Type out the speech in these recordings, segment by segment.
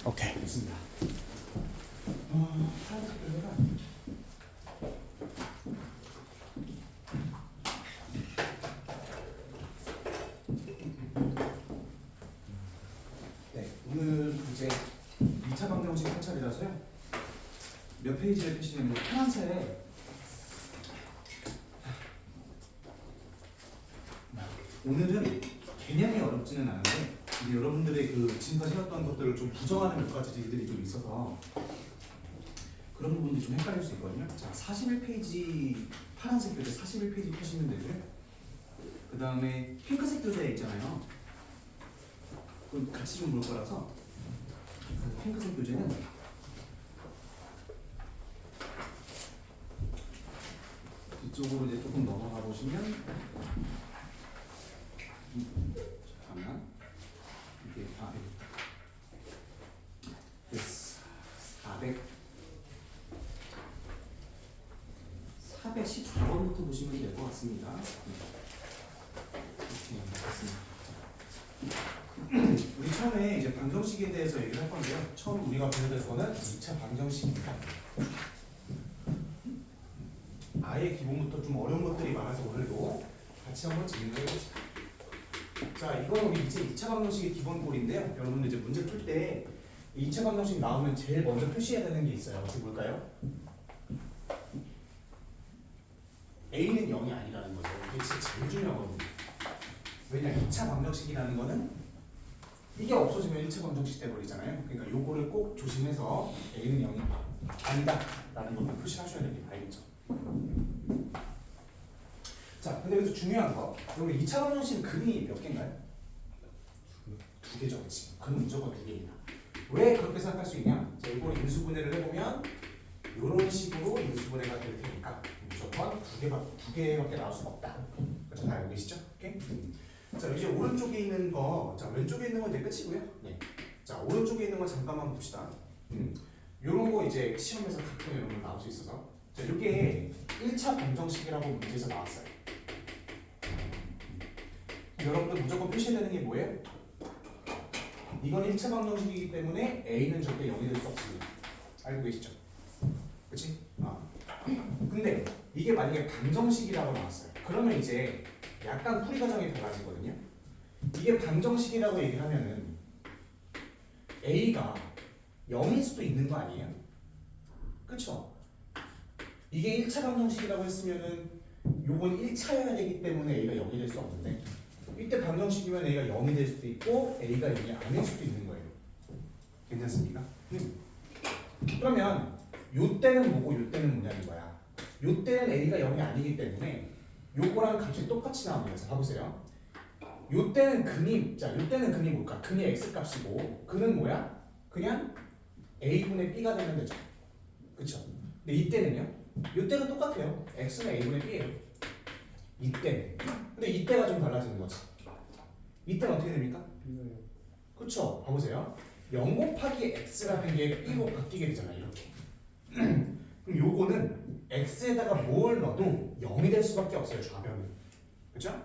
오케이, 좋습니다. 네, 오늘 이제 2차 방정식 할 차례라서요. 몇 페이지를 펴시냐면 편한새 오늘은 개념이 어렵지는 않은데 이제 여러분들의 그 지금까지 해왔던 것들을 좀 부정하는 몇 가지들이 좀 있어서 그런 부분들이 좀 헷갈릴 수 있거든요. 자, 41페이지 파란색 교재 41페이지 펴시면 되고요. 그 다음에 핑크색 교재 있잖아요. 그건 같이 좀 볼 거라서 핑크색 교재는 이쪽으로 이제 조금 넘어가 보시면 잠깐만 이게 됐어. 414번부터 보시면 될 것 같습니다. 우리 처음에 이제 방정식에 대해서 얘기를 할 건데요. 처음 우리가 배워야 될 거는 2차 방정식입니다. 아예 기본부터 좀 어려운 것들이 많아서 오늘도 같이 한번 진행해 봅시다. 자, 이건 우리 이제 2차 방정식의 기본 꼴인데요. 여러분들 이제 문제 풀 때 2차 방정식 나오면 제일 먼저 표시해야 되는 게 있어요. 어떻게 볼까요? A는 0이 아니라는 거죠. 이게 진짜 제일 중요하거든요. 왜냐면 2차 방정식이라는 거는 이게 없어지면 1차 방정식 돼버리잖아요. 그러니까 요거를 꼭 조심해서 A는 0이 아니다 라는 것만 표시하셔야 됩니다. 알겠죠? 자, 근데 여기서 중요한 거, 여기 2차 방정식 근이 몇 개인가요? 두 개죠, 그렇지? 근은 무조건 두 개입니다. 왜 그렇게 생각할 수 있냐? 자, 이걸 인수분해를 해보면 이런 식으로 인수분해가 될 테니까 무조건 두 개밖에 나올 수가 없다. 그렇죠? 다 알고 계시죠? 오케이? 자, 이제 오른쪽에 있는 거, 자, 왼쪽에 있는 건 이제 끝이고요. 네. 자, 오른쪽에 있는 거 잠깐만 봅시다. 이런 거 이제 시험에서 가끔 이런 거 나올 수 있어서, 자, 이게 1차 방정식이라고 문제에서 나왔어요. 여러분들 무조건 표시해야 되는 게 뭐예요? 이건 1차 방정식이기 때문에 A는 절대 0이 될 수 없습니다. 알고 계시죠? 그치? 근데 이게 만약에 방정식이라고 나왔어요. 그러면 이제 약간 풀이 과정이 달라지거든요. 이게 방정식이라고 얘기를 하면은 A가 0일 수도 있는 거 아니에요? 그쵸? 이게 1차 방정식이라고 했으면은 요건 1차여야 되기 때문에 A가 0이 될 수 없는데 이때 방정식이면 A가 0이 될 수도 있고 A가 0이 아닐 수도 있는 거예요. 괜찮습니까? 그러면 요 때는 뭐고 요 때는 뭐냐는 거야. 요 때는 A가 0이 아니기 때문에 요거랑 값이 똑같이 나옵니다. 자, 봐보세요. 요 때는 근이, 자, 요 때는 근이 뭘까? 근이 X값이고 근은 뭐야? 그냥 A분의 B가 되면 되죠. 그쵸? 근데 이때는요? 요 때는 똑같아요. X는 A분의 B예요. 이때. 근데 이때가 좀 달라지는 거지. 이때는 어떻게 됩니까? 그쵸? 봐보세요. 0 곱하기 X라는 게 B로 바뀌게 되잖아요. 이렇게. 그럼 요거는 X에다가 뭘 넣어도 0이 될 수밖에 없어요. 좌변은. 그쵸?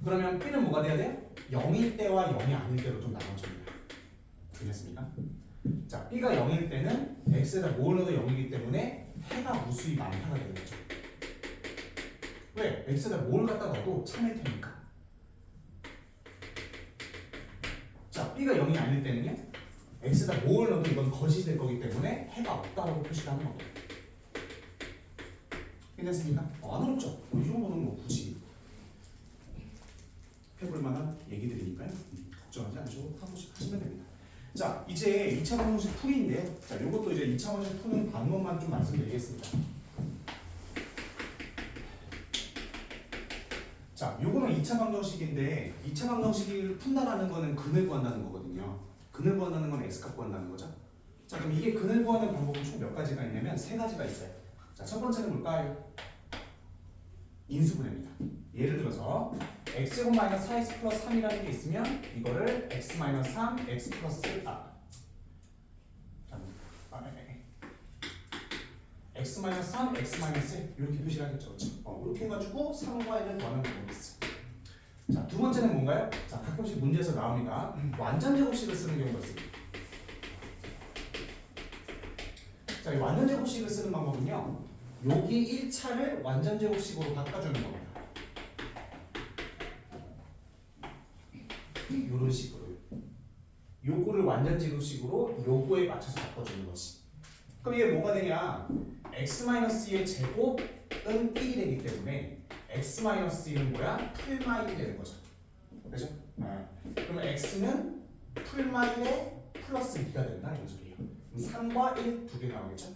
그러면 B는 뭐가 돼야 돼요? 0일 때와 0이 아닐 때로 좀 나눠집니다. 되겠습니까? 자, B가 0일 때는 X에다 뭘 넣어도 0이기 때문에 해가 무수히 많다가 되는 거죠. 왜? X에다 뭘 갖다 넣어도 참일 테니까. 자, B가 0이 아닐 때는요? X에다 뭘 넣어도 이건 거짓이 될 거기 때문에 해가 없다라고 표시를 하는 겁니다. 괜찮습니까? 안 어렵죠? 이 정도는 뭐 굳이 해볼 만한 얘기들이니까요. 걱정하지 않으시고 하시면 됩니다. 자, 이제 2차 방정식 풀이인데요. 자, 요것도 이제 2차 방정식 푸는 방법만 좀 말씀드리겠습니다. 자, 요거는 2차 방정식인데 2차 방정식을 푼다라는 거는 근을 구한다는 거거든요. 근을 구한다는 건 x값 구한다는 거죠. 자, 그럼 이게 근을 구하는 방법은 총 몇 가지가 있냐면 세 가지가 있어요. 자, 첫 번째는 뭘까요? 인수분해입니다. 예를 들어서 x제곱 마이너스 4x 플러스 3이라는 게 있으면 이거를 x 마이너스 3, x 플러스 x 마이너스 3, x 마이너스 1 이렇게 표시를 하겠죠. 그렇죠? 이렇게 해가지고 3과 1을 구하는 방법이 있어요. 자, 두 번째는 뭔가요? 자, 가끔씩 문제에서 나옵니다. 완전 제곱식을 쓰는 경우가 있습니다. 자, 이 완전 제곱식을 쓰는 방법은요. 여기 1차를 완전 제곱식으로 바꿔주는 겁니다. 이런 식으로. 요거를 완전 제곱식으로 요거에 맞춰서 바꿔주는 거지. 그럼 이게 뭐가 되냐? x-2의 제곱은 1이 되기 때문에 x-1은 뭐야? 풀마일이 되는 거죠. 그죠? 그럼 x는 풀마일에 플러스 2가 된다 이런 소리예요. 그럼 3과 1 두 개 나오겠죠?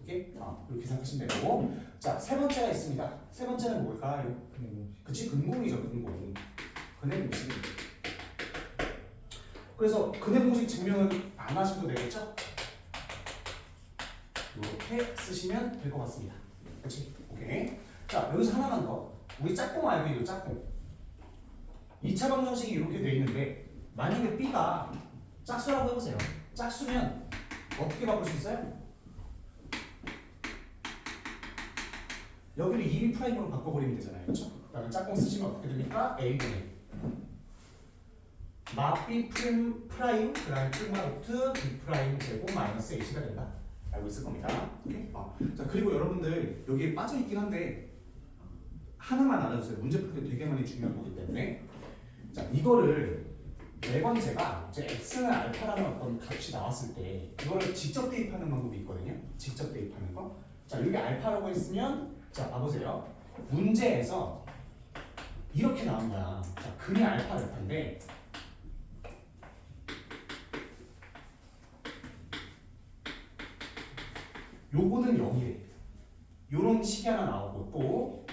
오케이? 이렇게 생각하시면 되고. 자, 세 번째가 있습니다. 세 번째는 뭘까요? 그치? 근공이죠, 근공. 근의 공식. 그래서 근의 공식 증명은 안 하셔도 되겠죠? 이렇게 쓰시면 될 것 같습니다. 그치? 오케이. 자, 여기서 하나만 더. 우리 짝꿍 알고 있죠? 짝꿍. 2차 방정식이 이렇게 돼 있는데 만약에 B가 짝수라고 해보세요. 짝수면 어떻게 바꿀 수 있어요? 여기를 2B 프라임으로 바꿔버리면 되잖아요. 그렇죠? 그다음에 짝꿍 쓰시면 어떻게 됩니까? A분의 마 B 프라임 그다음에 풀마 루트 B 프라임 제곱 마이너스 A가 된다. 알고 있을 겁니다. 오케이? 자, 그리고 여러분들 여기에 빠져 있긴 한데 하나만 알아주세요. 문제 풀 때 되게 많이 중요한 거기 때문에. 자, 이거를 매번 제가 제 x는 알파라는 어떤 값이 나왔을 때 이거를 직접 대입하는 방법이 있거든요. 직접 대입하는 거. 자, 여기 알파라고 했으면 자, 봐보세요. 문제에서 이렇게 나온 거야. 자, 근이 알파 알파인데 요거는 0이래. 요런 식이 하나 나오고 또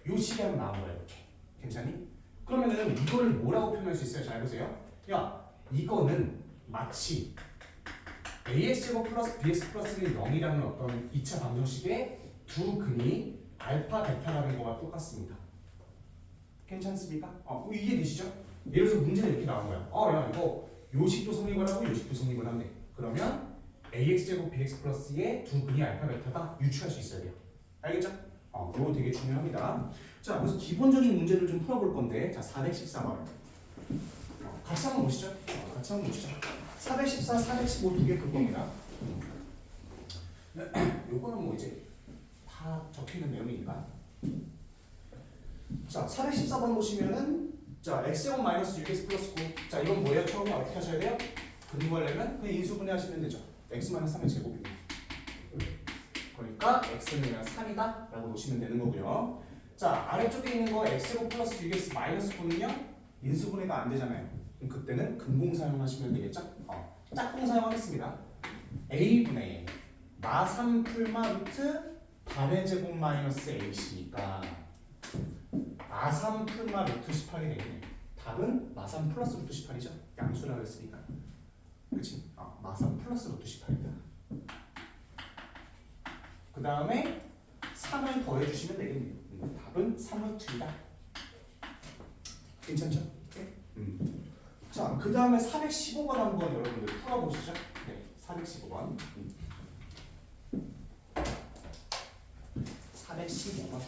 요 식이 하나 나온 거야 이렇게. 괜찮니? 그러면은 이거를 뭐라고 표현할 수 있어요? 잘 보세요. 야, 이거는 마치 ax제곱 플러스 bx 플러스는 0이라는 어떤 2차 방정식의 두 근이 알파 베타라는 거와 똑같습니다. 괜찮습니까? 이해되시죠? 예를 들어서 문제는 이렇게 나온 거야. 야, 이거 요식도 성립을 하고 요식도 성립을 하네. 그러면 ax제곱 bx 플러스의 두 근이 알파 베타다 유추할 수 있어야 돼요. 알겠죠? 이거 되게 중요합니다. 자, 그래서 기본적인 문제를 좀 풀어볼 건데, 자, 414번. 같이 한번 보시죠. 같이 한번 보시죠. 414, 415 두 개 풀 겁니다. 요거는 뭐 이제 다 적혀 있는 내용이니까. 자, 414번 보시면은, 자, x제곱 마이너스 6x 플러스 9. 자, 이건 뭐예요? 처음에 어떻게 하셔야 돼요? 근무하려면 그냥 인수분해 하시면 되죠. x 마이너스 3의 제곱입니다. 그러니까 x는 그냥 3이다 라고 놓으시면 되는 거고요. 자, 아래쪽에 있는 거 x제곱 플러스 6x 마이너스 9는요 인수분해가 안 되잖아요. 그럼 그때는 근공 사용하시면 되겠죠? 짝꿍 사용하겠습니다. a분의 마3 풀마 루트 반의 제곱 마이너스 ac니까 마3 풀마 루트 18이 되겠네요. 답은 마3 플러스 루트 18이죠? 양수라고 했으니까. 그치? 마3 플러스 루트 18이다. 그 다음에 3을 더해주시면 되겠네요. 답은 3루트이다. 괜찮죠? 자, 그 다음에 415번 한번 여러분들 풀어보시죠. 네, 415번. 415번.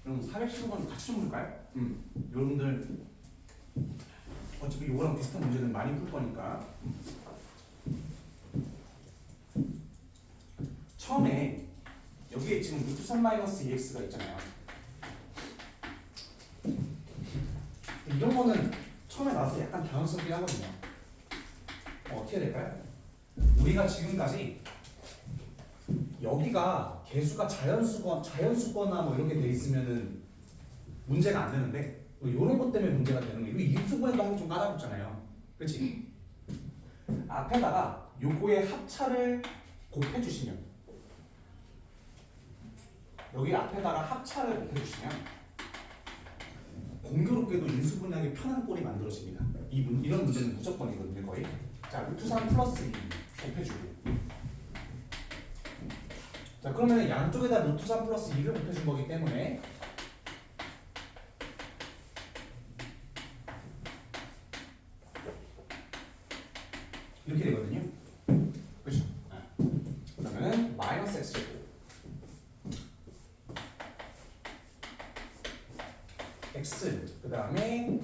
그럼 415번 같이 좀 볼까요? 여러분들 어차피 이거랑 비슷한 문제는 많이 풀 거니까. 처음에 여기에 지금 루트 3 마이너스 2x가 있잖아요. 이런 거는 처음에 나와서 약간 당황스럽긴 하거든요. 어떻게 될까요? 우리가 지금까지 여기가 개수가 자연수거나 뭐 이렇게 돼 있으면은 문제가 안 되는데 이런 것 때문에 문제가 되는 거예요. 이거 인수분해도 하기 좀 까다롭잖아요. 그렇지? 앞에다가 요거의 합차를 곱해주시면, 여기 앞에다가 합차를 곱해주시면 공교롭게도 인수분해하기 편한 꼴이 만들어집니다. 이런 문제는 무조건이거든요, 거의. 자, 루트 3 플러스 2 곱해주고. 자, 그러면 양쪽에다 루트 3 플러스 2를 곱해준 거기 때문에 이렇게 되거든요. 그렇죠? 그러면은 마이너스 x제곱 x 그 다음에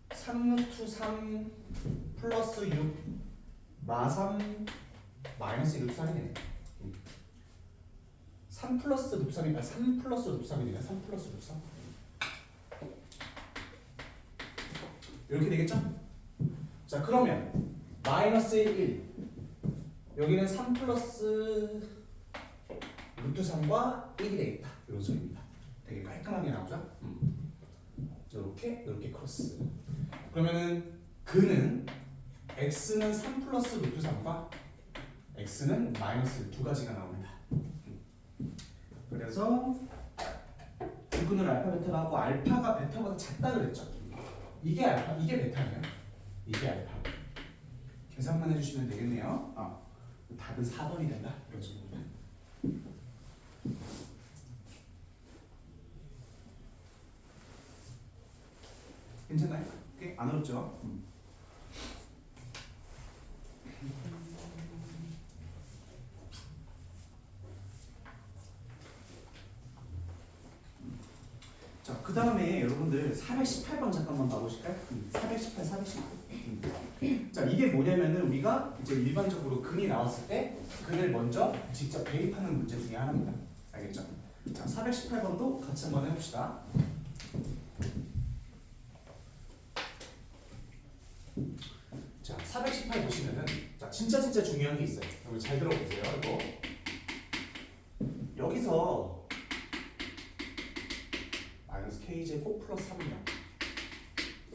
3루트 3 플러스 6 마3 마이너스 루트 3이 되네. 3 플러스 루트 3이 3 플러스 루트 3이 되네. 3 플러스 루트 3 이렇게 되겠죠? 자, 그러면 마이너스 1 여기는 3 플러스 루트 3과 1이 되겠다. 이런 소리입니다. 되게 깔끔하게 나오죠? 이렇게 크로스. 그러면은 그는 x는 3 플러스 루트 3과 x는 마이너스 두 가지가 나옵니다. 그래서 두근을 알파 베타가 하고 알파가 베타보다 작다 그랬죠. 이게 알파, 이게 베타예요. 이게 알파. 계산만 해주시면 되겠네요. 답은 4번이 된다. 이런 식입니다. 괜찮나요? 꽤 안 어렵죠? 자, 그 다음에 여러분들 418번 잠깐만 봐보실까요? 418, 419. 자, 이게 뭐냐면은 우리가 이제 일반적으로 근이 나왔을 때 근을 먼저 직접 대입하는 문제 중에 하나입니다. 알겠죠? 자, 418번도 같이 한번 해봅시다. 자, 418 보시면은 자, 진짜 중요한 게 있어요. 여러분 잘 들어보세요. 이거 여기서 마이너스 k제곱 플러스 3이요.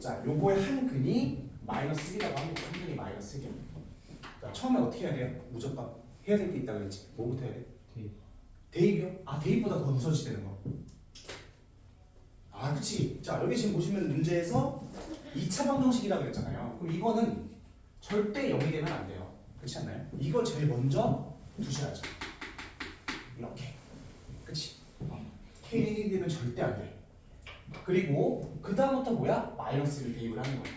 자, 요거의 한 근이 마이너스 1이라고 합니다. 한 근이 마이너스 1이요. 자, 처음에 어떻게 해야 돼요? 무조건 해야 될 게 있다고 그랬지. 뭐부터 해야 돼? 대입. 대입이요? 대입보다 더 우선시되는 거. 그치. 자, 여기 지금 보시면 문제에서 2차 방정식이라고 그랬잖아요. 그럼 이거는 절대 0이 되면 안 돼요. 그렇지 않나요? 이거 제일 먼저 두셔야죠. 이렇게. 그치? K는 1이 되면 절대 안 돼. 그리고 그 다음부터 뭐야? 마이너스를 대입을 하는 거야.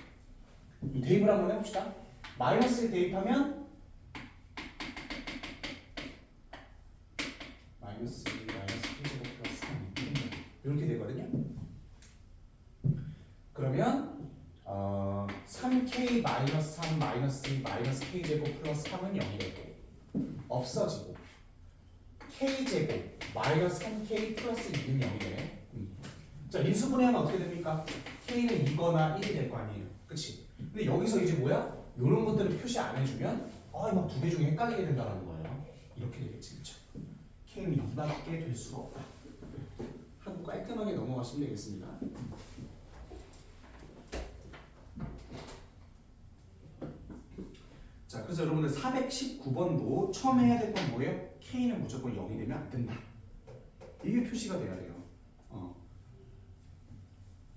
이 대입을 한번 해봅시다. 마이너스를 대입하면 마이너스 K제곱 플러스 3 이렇게 되거든요. 그러면 3K 마이너스 3 마이너스 2 마이너스 K제곱 플러스 3은 0이 되고 없어지고 K제곱 마이너스 3K 플러스 2는 0이 되네. 자, 인수분해하면 어떻게 됩니까? K는 2거나 1이 될 거 아니에요. 그치? 근데 여기서 이제 뭐야? 이런 것들을 표시 안 해주면 막 두 개 중에 헷갈리게 된다는 거예요. 이렇게 되겠지. 그쵸? K는 2밖에 될 수가 없다. 하고 깔끔하게 넘어가시면 되겠습니다. 자, 그래서 여러분들 419번도 처음에 해야 될 건 뭐예요? K는 무조건 0이 되면 안 된다. 이게 표시가 돼야 돼요.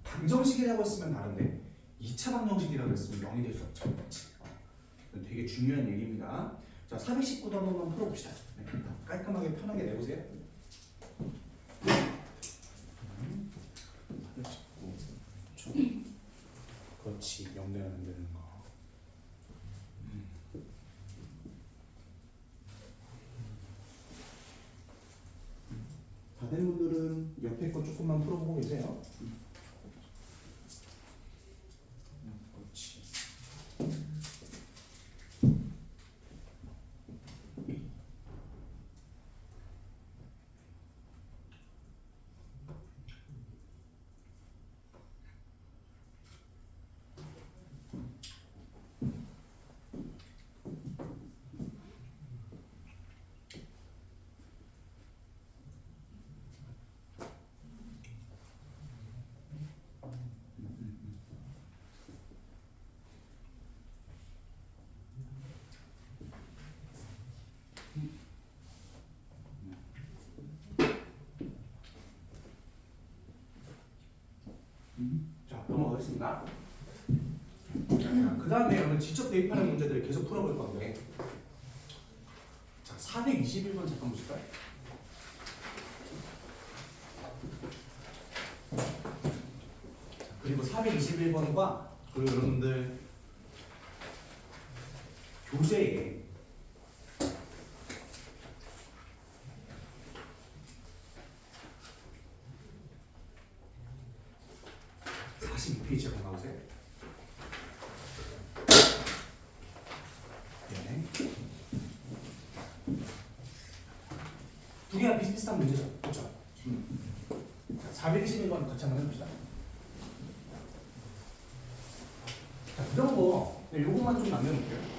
방정식이라고 했으면 다른데 2차 방정식이라고 했으면 0이 될 수 없죠. 되게 중요한 얘기입니다. 자, 419도 한 번만 풀어봅시다. 네, 깔끔하게 편하게 내보세요. 419. 그렇지. 0 되면 안 되는 거. 다 된 분들은 옆에 거 조금만 풀어보고 계세요. 그렇지. 자, 넘어가겠습니다. 그 다음에 여러분 직접 대입하는 문제들을 계속 풀어볼 건데, 자, 421번 잠깐 보실까요? 그리고 421번과 그리고 여러분들 교재에 페이지에 나오세요. 네. 두 개가 비슷비슷한 문제죠. 그렇죠? 421번 같이 한번 해봅시다. 자, 이런 거 요것만 좀 남겨놓을게요.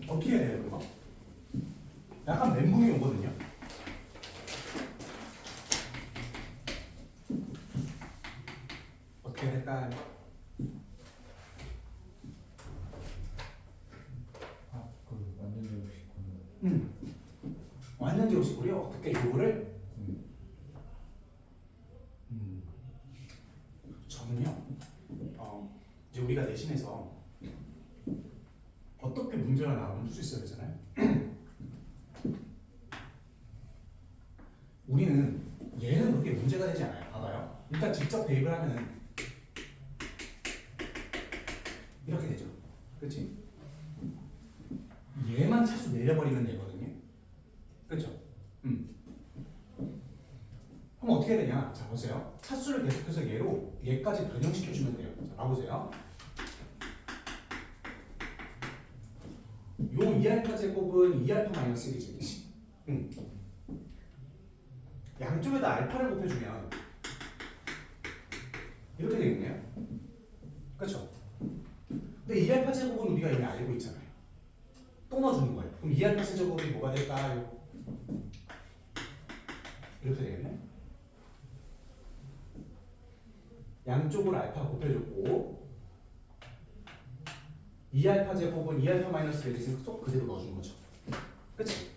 어떻게 해야 돼요, 이거? 약간 멘붕이 오거든요. 어떻게 해야 될까요? 완전제 오시고요. 어떻게 요거를 저는요. 이제 우리가 내신에서 어떻게 문제가 나오면 풀 수 있어야 되잖아요. 우리는 얘는 그렇게 문제가 되지 않아요. 봐봐요. 일단 직접 대입을 하면은 이렇게 되죠. 그렇지? 얘만 차수 내려버리면 되거든요. 그렇죠? 그럼 어떻게 되냐? 자, 보세요. 차수를 계속해서 얘까지 변형시켜주면 돼요. 자, 봐보세요. 요 2알파 제곱은 2알파 마이너스 1이지. 양쪽에다 알파를 곱해주면 이렇게 되겠네요. 그렇죠? 근데 2알파 제곱은 우리가 이미 알고 있잖아요. 또 넣어주는 거예요. 그럼 2알파 제곱이 뭐가 될까요? 이렇게 되겠네. 양쪽을 알파 곱해줬고 2알파 제곱은 2알파 마이너스 1이 쏙 그대로 넣어준 거죠. 그치?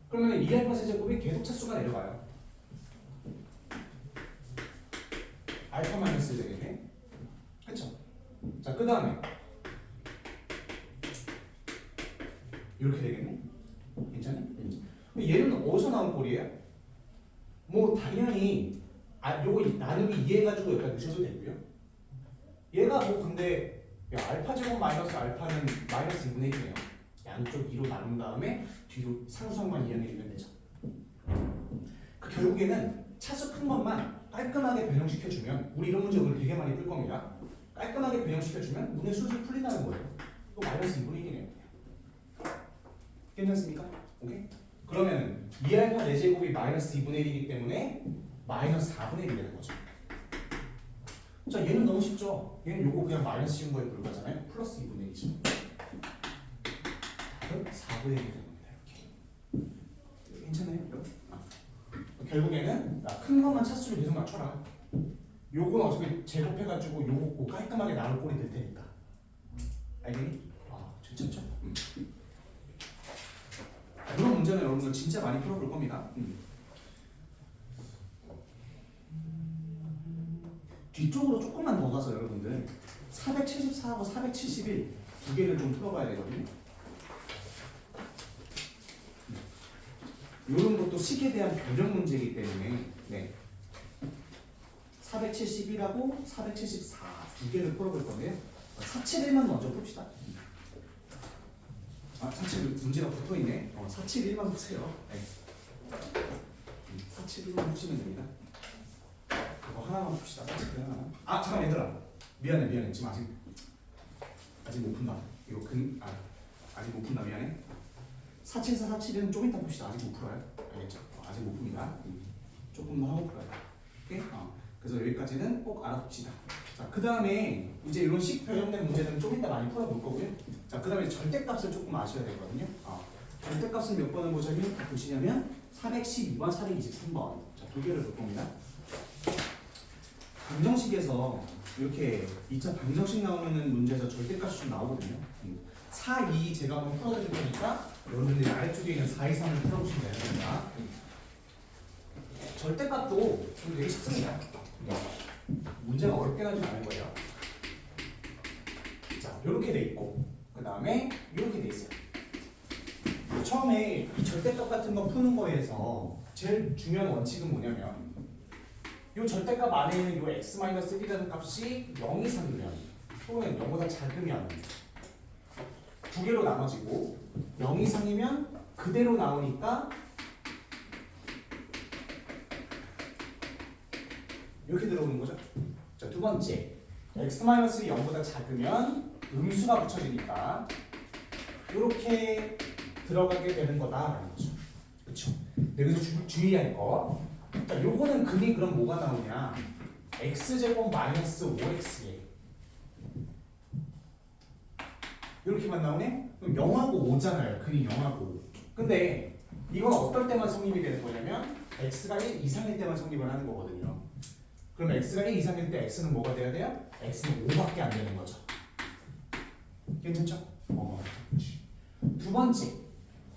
그러면 2알파 세제곱이 계속 차수가 내려가요. 알파 마이너스 되겠네. 그쵸? 자, 그 다음에 이렇게 되겠네. 괜찮니? 얘는 어디서 나온 꼴이에요? 뭐 당연히 요거 나누기 2해가지고 여기다 넣으셔도 되고요. 얘가 뭐 근데 알파 제곱 마이너스 알파는 마이너스 2분의 1이네요. 양쪽 2로 나눈 다음에 뒤로 상수항만 이용해주면 되죠. 결국에는 차수 큰 것만 깔끔하게 변형시켜주면, 우리 이런 문제 오늘 되게 많이 풀 겁니다. 깔끔하게 변형시켜주면 문의 수준이 풀린다는 거예요. 또 마이너스 2분의 1이네요. 괜찮습니까? 오케이? 그러면 2알파 4제곱이 마이너스 2분의 1이기 때문에 마이너스 4분의 1이 되는 거죠. 자, 얘는 너무 쉽죠? 얘는 요거 그냥 마이너스 씌운 거에 불과하잖아요. 플러스 2분의 1이죠. 4분의 1이 되는 겁니다. 이렇게. 괜찮아요? 결국에는 큰 것만 차수를 계속 맞춰라. 요거는 어차피 제곱해가지고 요거 깔끔하게 나눌 꼴이 될 테니까. 알겠니? 괜찮죠? 이런 문제는 여러분들 진짜 많이 풀어볼 겁니다. 뒤쪽으로 조금만 더 가서 여러분들 474하고 471 두 개를 좀 풀어봐야 되거든요. 이런 것도 식에 대한 변형 문제이기 때문에 471하고 474 두 개를 풀어볼 건데요. 471만 먼저 풉시다. 471 문제가 붙어있네. 471만 푸세요. 471만 푸시면 됩니다. 이거 하나만 풉시다. 471 하나. 잠깐 얘들아. 미안해. 지금 아직 못 푼다. 이거 아직 못 푼다. 미안해. 474, 471은 좀 이따 봅시다. 아직 못 풀어요. 알겠죠? 아직 못 풉니다. 조금 더 하고 풀어요. 오케이? 그래서 여기까지는 꼭 알아둡시다. 자, 그 다음에 이제 이런 식 변형된 문제는 좀 이따 많이 풀어볼 거고요. 자, 그 다음에 절대값을 조금 아셔야 되거든요. 절대값은 몇 번을 보시냐면 412번, 423번. 자, 두 개를 볼 겁니다. 방정식에서 이렇게 2차 방정식 나오는 문제에서 절대값이 좀 나오거든요. 4, 2 제가 한번 풀어드릴 테니까 여러분들이 아래쪽에 있는 4 이상을 풀어보시면 되는 겁니다. 절대값도 되게 쉽습니다. 문제가 어렵게 나지 않은 거예요. 자, 이렇게 돼 있고 그 다음에 이렇게 돼 있어요. 처음에 이 절대값 같은 거 푸는 거에서 제일 중요한 원칙은 뭐냐면 이 절대값 안에 있는 이 x-1이라는 값이 0 이상이면 또는 0보다 작으면 두 개로 나눠지고 0 이상이면 그대로 나오니까 이렇게 들어오는 거죠. 자, 두 번째 x-이 0보다 작으면 음수가 붙여지니까 이렇게 들어가게 되는 거다라는 거죠. 그렇죠? 여기서 주의할 거. 자, 요거는 근이 그럼 뭐가 나오냐? x제곱 마이너스 5x에 이렇게만 나오네? 그럼 0하고 5잖아요. 근이 0하고 5. 근데 이건 어떨 때만 성립이 되는 거냐면 x가 1 이상일 때만 성립을 하는 거거든요. 그럼 x가 1 이상일 때 x는 뭐가 돼야 돼요? x는 5밖에 안 되는 거죠. 괜찮죠? 두 번째,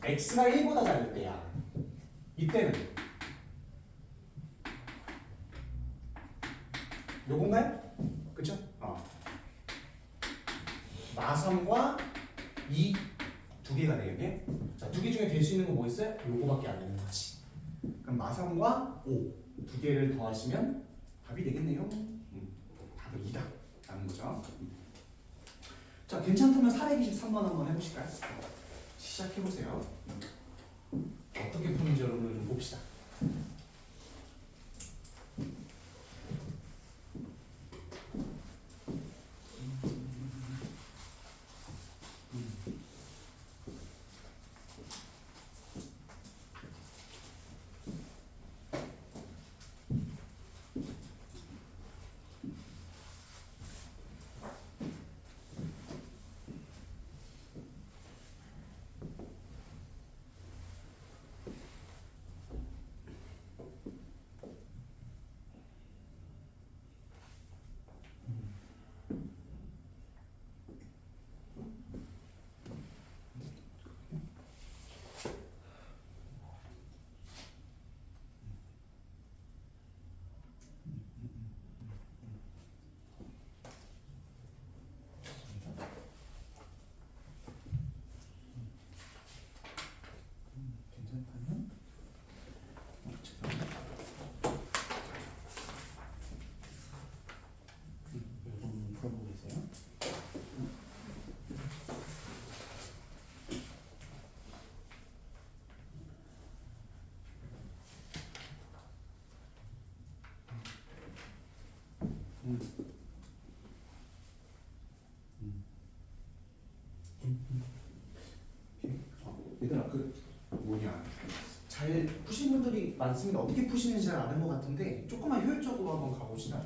x가 1보다 작을 때야. 이때는 요건가요? 그쵸? 마삼과 2 두 개가 되겠네. 자, 두 개 중에 될 수 있는 거 뭐 있어요? 요거밖에 안 되는 거지. 그럼 마삼과 5 두 개를 더하시면 답이 되겠네요. 답은 2다 라는 거죠. 자, 괜찮다면 423번 한번 해보실까요? 시작해보세요. 어떻게 푸는지 여러분들 좀 봅시다. 괜찮다면 여러분 풀어보고 계세요. 얘들아, 그 뭐냐, 잘 푸신 분들이 많습니다. 어떻게 푸시는지 잘 아는 것 같은데 조금만 효율적으로 한번 가봅시다.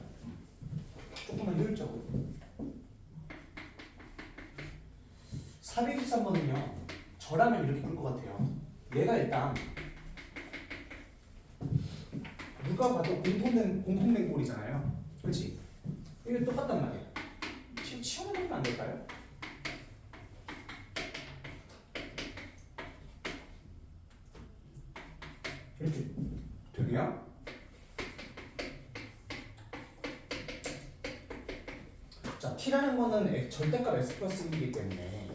조금만 효율적으로. 423번은요 저라면 이렇게 풀 것 같아요. 얘가 일단 누가 봐도 공통된 꼴이잖아요. 그렇지? 이게 똑같단 말이에요. 치워내면 안 될까요? 이렇게 되네요. 자, t라는 거는 절대값 s 플러스 1이기 때문에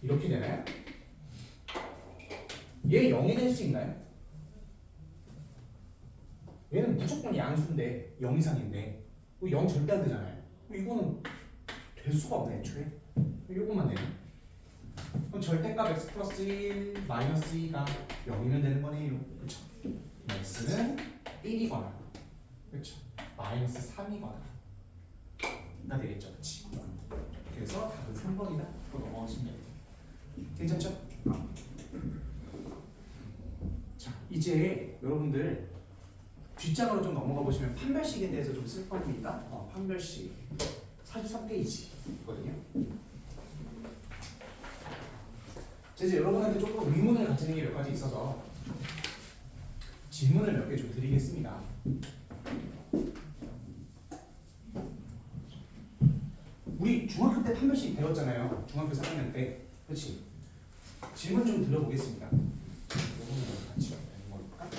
이렇게 되나요? 얘 0이 될 수 있나요? 얘는 무조건 양수인데 0 이상인데 0 절대 안 되잖아요. 이거는 될 수가 없네 애초에. 이것만 되네. 그럼 절대값 x 플러스 1 마이너스 2가 0이면 되는 거네요. 그렇죠? x는 1이거나 그렇죠? 마이너스 3이거나 나 되겠죠, 그렇지? 그래서 답은 3번이다. 또 넘어가시면 돼요. 괜찮죠? 자, 이제 여러분들 뒷장으로 좀 넘어가 보시면 판별식에 대해서 좀 쓸 겁니다. 판별식 43페이지거든요. 이제 여러분한테 조금 의문을 가지는 게 몇 가지 있어서 질문을 몇 개 좀 드리겠습니다. 우리 중학교 때 판별식 배웠잖아요. 중학교 4학년 때. 그렇지? 질문 좀 드려보겠습니다. 이거는 같이 해볼까?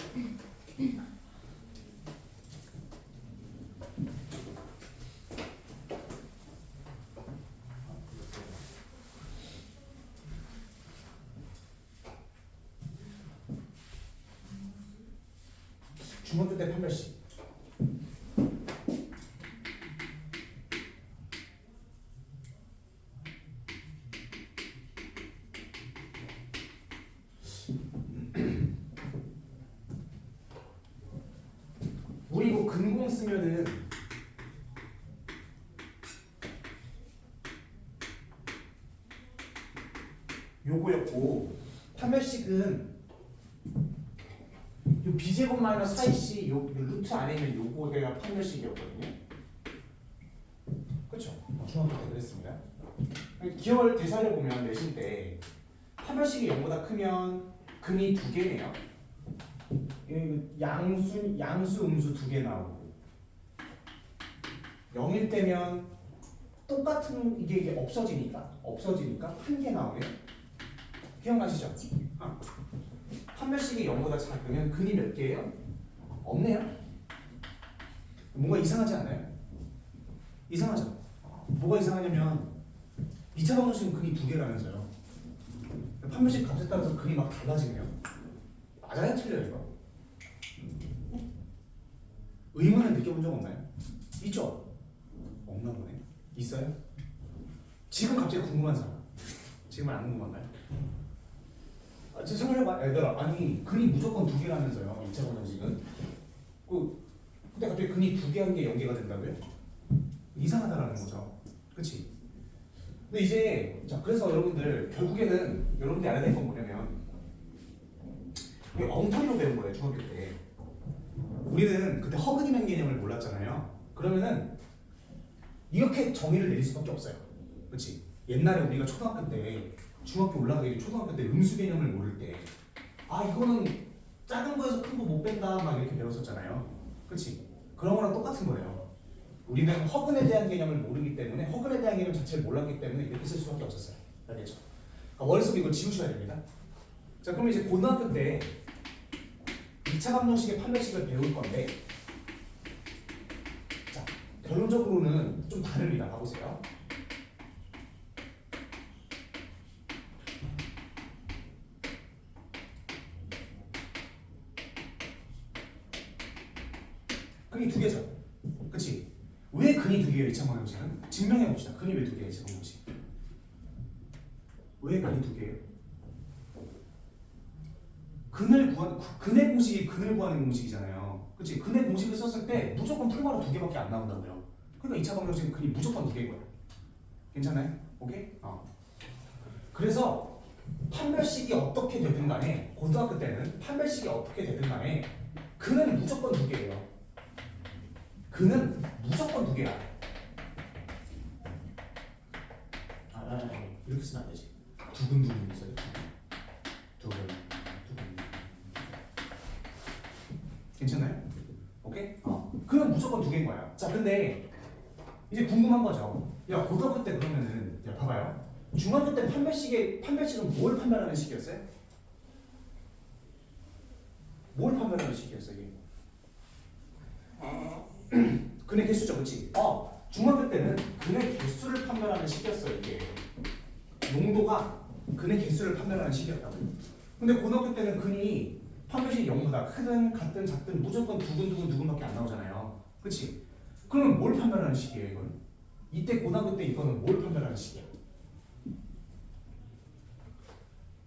중학교 때 판별식. 우리 이거 근공 쓰면은 요거였고 판별식은 요 b제곱 마이너스 4ac 요 루트 안에 있는 요거가 판별식이었거든요. 그렇죠? 중학교 때 그랬습니다. 기억을 되살려 보면 내신 때 판별식이 0보다 크면 근이 두 개네요. 양수 음수 두 개 나오고 0일 때면 똑같은 이게 없어지니까 한 개 나오네요. 기억나시죠? 판별식이 0보다 작으면 근이 몇 개예요? 없네요. 뭔가 이상하지 않나요? 이상하죠? 뭐가 이상하냐면 2차 방정식은 근이 두 개라면서요. 판별식 값에 따라서 근이 막 달라지네요. 맞아요? 틀려요 이거? 의문을 느껴본 적 없나요? 있죠? 없나 보네. 있어요? 지금 갑자기 궁금한 사람? 지금은 안 궁금한가요? 제 생각해봐 얘들아. 아니 근이 무조건 두 개라면서요 2차 방정식은. 근데 갑자기 근이 두 개 한 개 연계가 된다고요? 이상하다라는 거죠. 그치? 근데 이제 자 그래서 여러분들 결국에는 여러분들이 알아야 될 건 뭐냐면 이게 엉터리로 배운 거예요 중학교 때. 우리는 그때 허근이라는 개념을 몰랐잖아요. 그러면은 이렇게 정의를 내릴 수밖에 없어요. 그렇지? 옛날에 우리가 초등학교 때 중학교 올라가기 초등학교 때 음수 개념을 모를 때 이거는 작은 거에서 큰 거 못 뺀다 막 이렇게 배웠었잖아요. 그렇지? 그런 거랑 똑같은 거예요. 우리는 허근에 대한 개념을 모르기 때문에 허근에 대한 개념 자체를 몰랐기 때문에 이렇게 쓸 수밖에 없었어요. 알겠죠? 그러니까 머릿속에 이걸 지우셔야 됩니다. 자 그럼 이제 고등학교 때 2차 방정식의 판별식을 배울 건데 자 결론적으로는 좀 다릅니다. 봐보세요. 근이 두 개죠. 그치? 왜 근이 두 개예요? 2차 방정식은? 증명해 봅시다. 근이 왜 두 개예요? 2차 방정식. 왜 근이 두 개예요? 근의 공식이 근을 구하는 공식이잖아요. 그치? 근의 공식을 썼을 때 무조건 풀마로 두 개밖에 안 나온다고요. 그러니까 2차 방정식은 근이 무조건 두 개인 거예요. 괜찮아요? 오케이? 그래서 판별식이 어떻게 되든 간에 고등학교 때는 판별식이 어떻게 되든 간에 근은 무조건 두 개예요. 근은 무조건 두 개야. 이렇게 쓰면 안 되지. 두근두근 있어요. 두근. 괜찮나요? 오케이? 그럼 무조건 두 개인 거야. 자, 근데 이제 궁금한 거죠. 야, 고등학교 때 그러면은 야, 봐봐요. 중학교 때 판별식은 뭘 판별하는 식이었어요? 뭘 판별하는 식이었어요, 이게? 근의 개수죠, 그렇지? 중학교 때는 근의 개수를 판별하는 식이었어요, 이게. 농도가 근의 개수를 판별하는 식이었다고요. 근데 고등학교 때는 근이 판별식이 0보다 크든 같든 작든 무조건 두근두근밖에 안 나오잖아요. 그렇지? 그러면 뭘 판별하는 식이에요, 이건? 이때 고등학교 때 이거는 뭘 판별하는 식이야?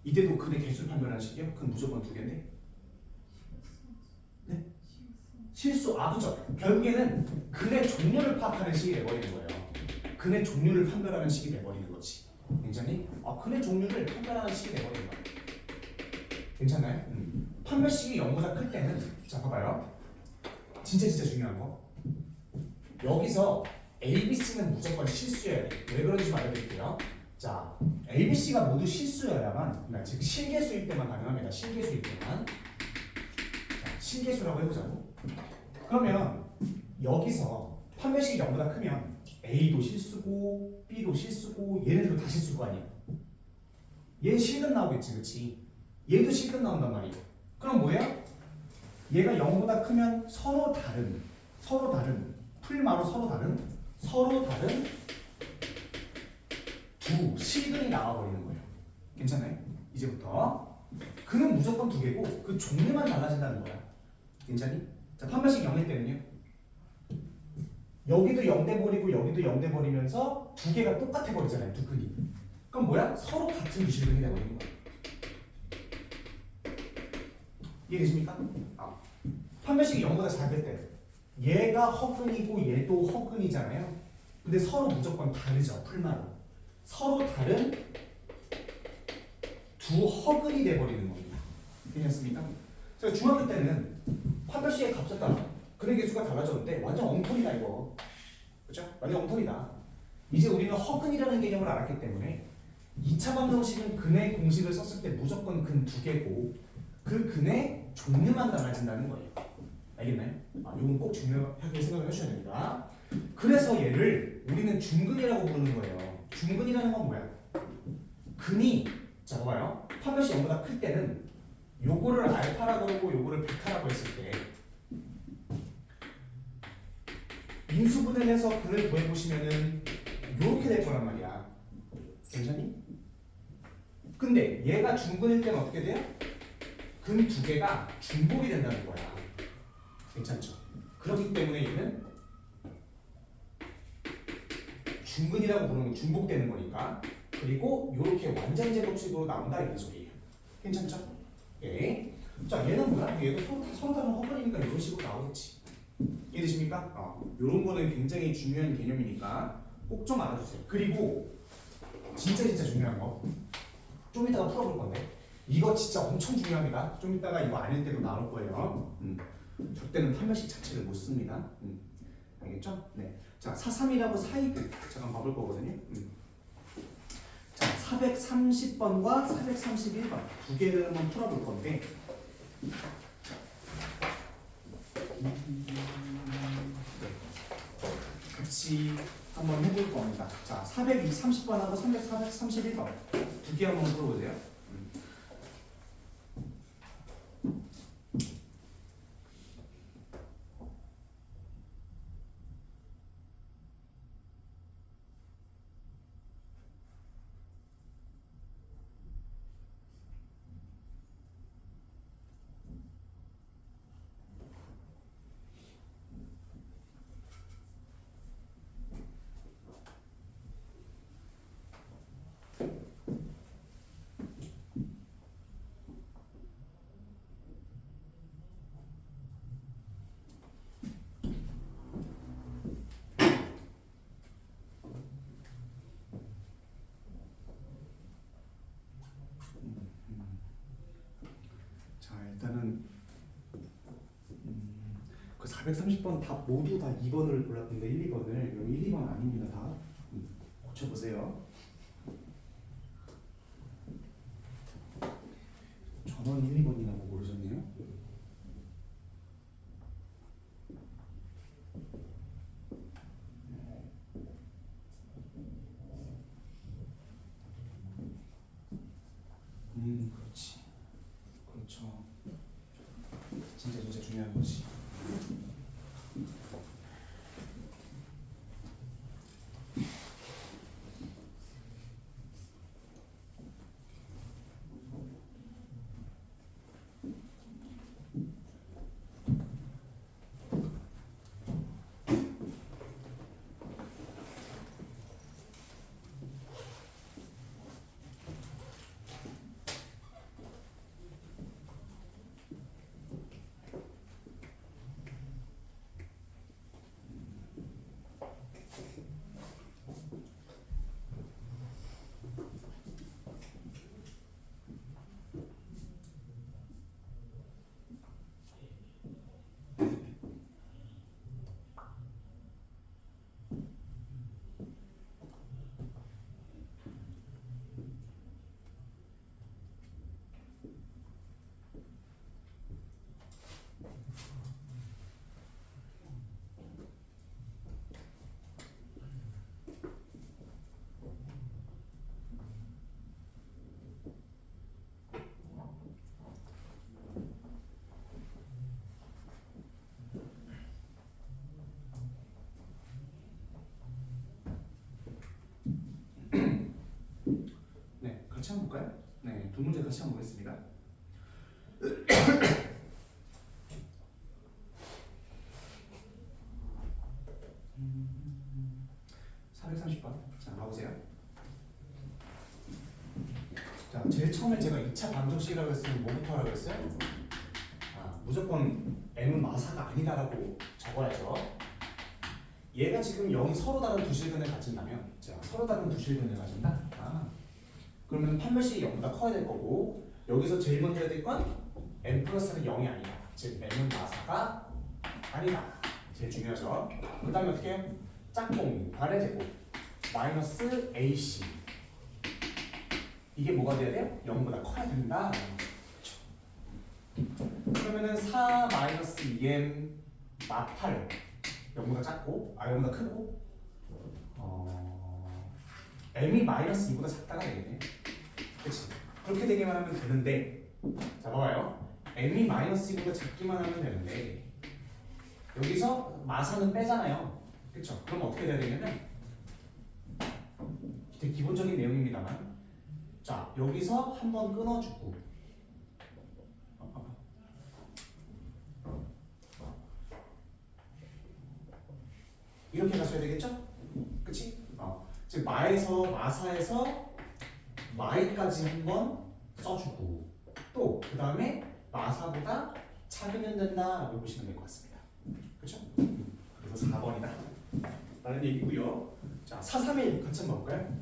이때도 근의 개수를 판별하는 식이요? 그건 무조건 두 개인데? 네? 실수, 그죠? 결국에는 근의 종류를 파악하는 식이 돼버리는 거예요. 근의 종류를 판별하는 식이 돼버리는 거지. 괜찮니? 근의 종류를 판별하는 식이 돼버리는 거야. 괜찮나요? 판별식이 0보다 클 때는 자 봐봐요. 진짜 중요한 거. 여기서 ABC는 무조건 실수여야 돼. 왜 그런지 좀 알려드릴게요. 자, ABC가 모두 실수여야만, 그러니까 즉 실계수일 때만 가능합니다. 실계수일 때만. 자, 실계수라고 해보자고. 그러면 여기서 판별식이 0보다 크면 A도 실수고 B도 실수고 얘네들도 다 실수가 아니야. 얘는 실근 나오겠지, 그렇지? 얘도 실근 나온단 말이야. 그럼 뭐야? 얘가 0보다 크면 서로 다른 풀마로 서로 다른 두 실근이 나와버리는 거예요. 괜찮아요? 이제부터 그는 무조건 두 개고 그 종류만 달라진다는 거야. 괜찮니? 자, 판별식 0일 때는요. 여기도 0돼 버리고 여기도 0돼 버리면서 두 개가 똑같아 버리잖아요. 두 근이. 그럼 뭐야? 서로 같은 유실근이 되버리는 거야. 이해되십니까? 판별식이 0보다 작을 때 얘가 허근이고 얘도 허근이잖아요. 근데 서로 무조건 다르죠. 풀마로. 서로 다른 두 허근이 돼버리는 겁니다. 괜찮습니까? 그래서 중학교 때는 판별식의 값을 따라 근의 개수가 달라졌는데 완전 엉터리다 이거. 그렇죠? 완전 엉터리다. 이제 우리는 허근이라는 개념을 알았기 때문에 2차 방정식은 근의 공식을 썼을 때 무조건 근 두 개고 그 근의 종류만 달라진다는 거예요. 알겠나요? 이건 꼭 중요하게 생각을 해주셔야 됩니다. 그래서 얘를 우리는 중근이라고 부르는 거예요. 중근이라는 건 뭐야? 근이 자 봐봐요. 판별식 0보다 클 때는 요거를 알파라고 그러고 요거를 베타라고 했을 때 인수분해를 해서 근을 구해보시면은 요렇게 될 거란 말이야. 괜찮니? 근데 얘가 중근일 때는 어떻게 돼요? 근 두 개가 중복이 된다는 거야. 괜찮죠? 그렇기 때문에 얘는 중근이라고 부르는 건 중복되는 거니까. 그리고 이렇게 완전 제곱식으로 나온다 이런 소리예요. 괜찮죠? 예. 자, 얘는 뭐야? 얘도 서로 다른 허근이니까 이런 식으로 나오겠지. 이해되십니까? 이런 거는 굉장히 중요한 개념이니까 꼭 좀 알아주세요. 그리고 진짜 중요한 거. 좀 이따가 풀어볼 건데 이거 진짜 엄청 중요합니다. 좀 이따가 이거 아닐 때도 나올 거예요. 저 때는 판별식 자체를 못 씁니다. 알겠죠? 네. 자, 432하고 429 잠깐 봐볼 거거든요. 자, 430번과 431번 두 개를 한번 풀어볼 건데 같이 한번 해볼 겁니다. 자, 430번하고 431번 두 개 한번 풀어보세요. 일단은 그 430번 답 모두 다 2번을 골랐는데 1, 2번을 여기 1, 2번 아닙니다. 다 고쳐보세요. 전원 1, 2번이라고 모르셨네요. 그렇지. 그렇죠. 진짜 중요한 거지. 볼까요? 네, 두 문제 같이 한번 보겠습니다. 430번. 자, 가보세요. 자, 제일 처음에 제가 2차 방정식이라고 했으면 뭐부터 하라고 했어요? 무조건 m은 마사가 아니다라고 적어야죠. 얘가 지금 0이 서로 다른 두 실근을 가진다면, 자, 서로 다른 두 실근을 가진다? 그러면 판별식이 0보다 커야 될 거고, 여기서 제일 먼저 해야 될 건 m 플러스는 0이 아니다. 즉, m은 마사가 아니다. 제일 중요하죠. 그 다음에 어떻게 해요? 짝꿍, 발의 제곱, 마이너스 ac. 이게 뭐가 돼야 돼요? 0보다 커야 된다. 그러면은 4 마이너스 2m 마8 0보다 작고, 0보다 크고, m이 마이너스 2보다 작다가 되겠네. 그치? 그렇게 되기만 하면 되는데, 자, 봐봐요. m이 마이너스 2보다 작기만 하면 되는데, 여기서 마사는 빼잖아요. 그쵸? 그럼 어떻게 돼야 되냐면, 되게 기본적인 내용입니다만, 자, 여기서 한번 끊어주고, 이렇게 가셔야 되겠죠? 그치? 즉 마사에서 마이까지 한번 써주고, 또 그 다음에 마사보다 작으면 된다라고 보시면 될 것 같습니다. 그렇죠? 그래서 4번이다 라는 얘기고요. 자, 431 같이 한번 볼까요?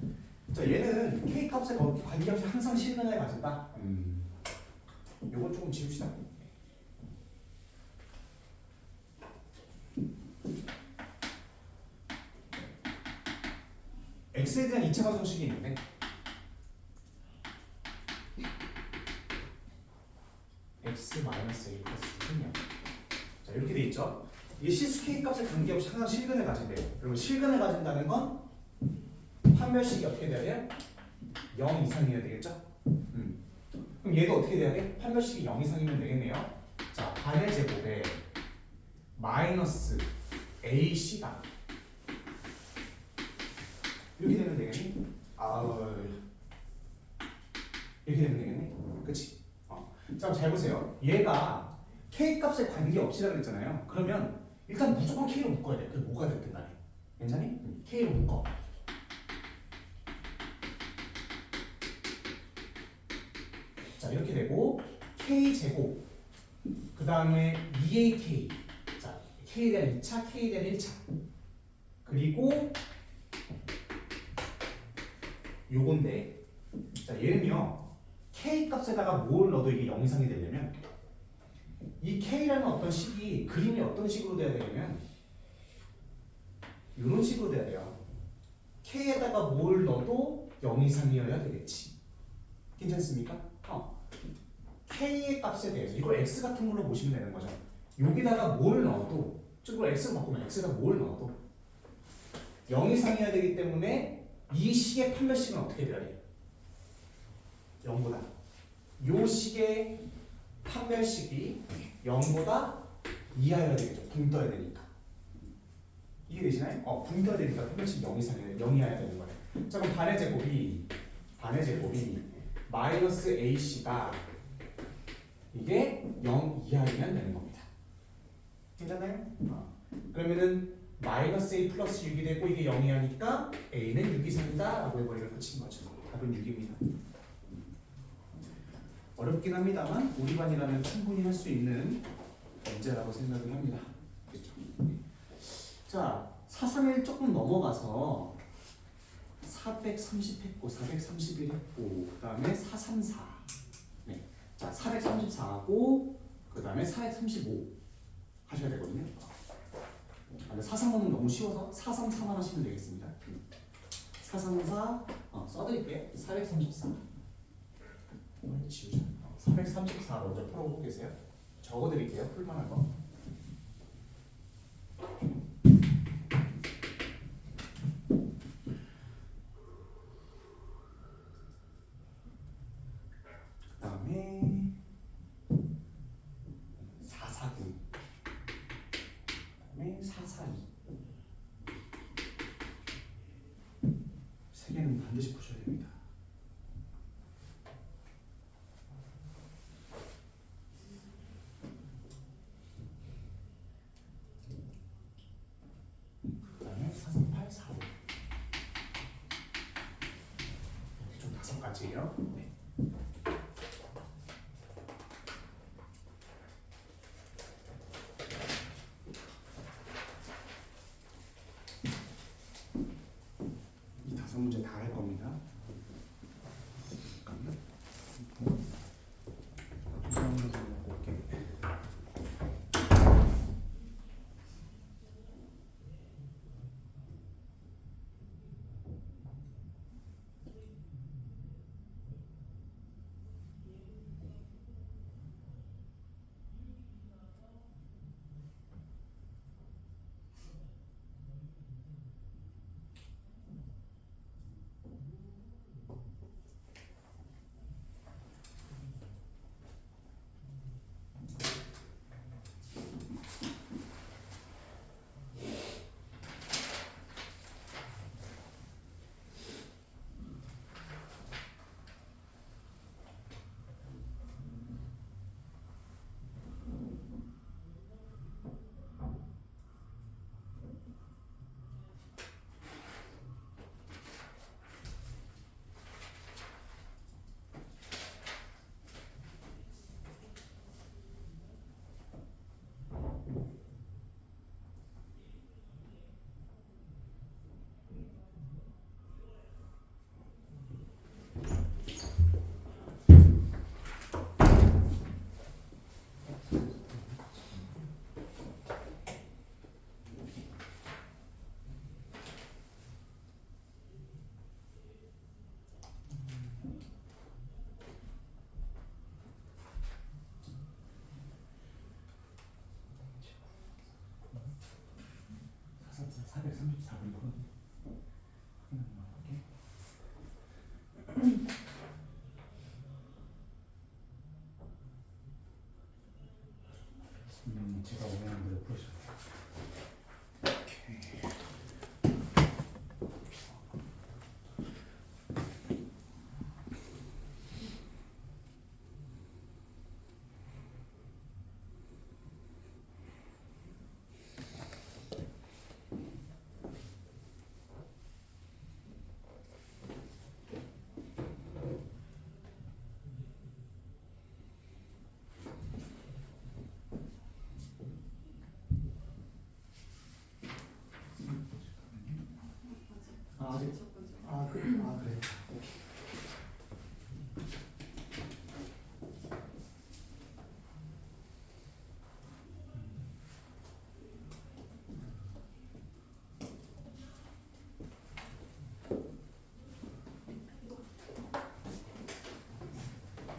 자, 얘는 k 값에 관계없이 항상 실근을 가진다. 요건 조금 지웁시다. x에 대한 2차 방정식이 있는데, x 마이너스 a 플러스 1이요. 자, 이렇게 돼 있죠. 이게 실수 k 값에 관계없이 항상 실근을 가진대요. 그러면 실근을 가진다는 건 판별식이 어떻게 돼야 돼요? 0 이상이어야 되겠죠? 그럼 얘도 어떻게 돼야 돼? 판별식이 0 이상이면 되겠네요. 자, 반의 제곱에 마이너스 ac가 이렇게 되면 되겠니? 이렇게 되면 되겠네. 그치? 자, 잘 보세요. 얘가 k 값에 관계없이라고 했잖아요. 그러면 일단 무조건 k로 묶어야 돼. 그게 뭐가 됐든 간에. 괜찮니? k로 묶어. 자, 이렇게 되고 k 제곱, 그 다음에 2ak, 자, k에 대한 2차, k에 대한 1차, 그리고 요건데, 자, 얘는요 k 값에다가 뭘 넣어도 이게 0 이상이 되려면 이 k라는 어떤 식이 그림이 어떤 식으로 돼야 되냐면 이런 식으로 돼야 돼요. k에다가 뭘 넣어도 0 이상이어야 되겠지. 괜찮습니까? k의 값에 대해서 이걸 x 같은 걸로 보시면 되는 거죠. 여기다가 뭘 넣어도, 즉 x로 바꾸면 x에다 뭘 넣어도 0 이상이어야 되기 때문에 이 식의 판별식은 어떻게 돼야 돼요? 0보다. 요 식의 판별식이 0보다 이하여야 되겠죠. 붕 떠야 되니까. 이해 되시나요? 붕 떠야 되니까 판별식이 0 이상이어야 0 이하여야 되는 거예요. 자, 그럼 반의 제곱이 마이너스 ac가 이게 0 이하이면 되는 겁니다. 괜찮나요? 그러면은 마이너스 a 플러스 6이 되고 이게 0이 하니까 a는 6 이상이다 라고 해버리고 끝인 거죠. 답은 6입니다. 어렵긴 합니다만 우리 반이라면 충분히 할 수 있는 문제라고 생각을 합니다. 그렇죠? 자, 431 조금 넘어가서 430 했고 431 했고 그 다음에 434. 네. 자, 434하고 그 다음에 435 하셔야 되거든요. 435는 너무 쉬워서 433만 하시면 되겠습니다. 434 써드릴게요. 434 지우자. 434 먼저 풀어보고 계세요. 적어드릴게요. 풀만한 거. 그 다음에 449, 그 다음에 442. 세 개는 반드시 푸셔야 됩니다. 맞이에요. 네. 이 5문제 다 할 겁니다. 잠깐만. 조사문제 놓고 올게. 제가 원하는 대로 풀으시면 아직 그래.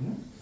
응?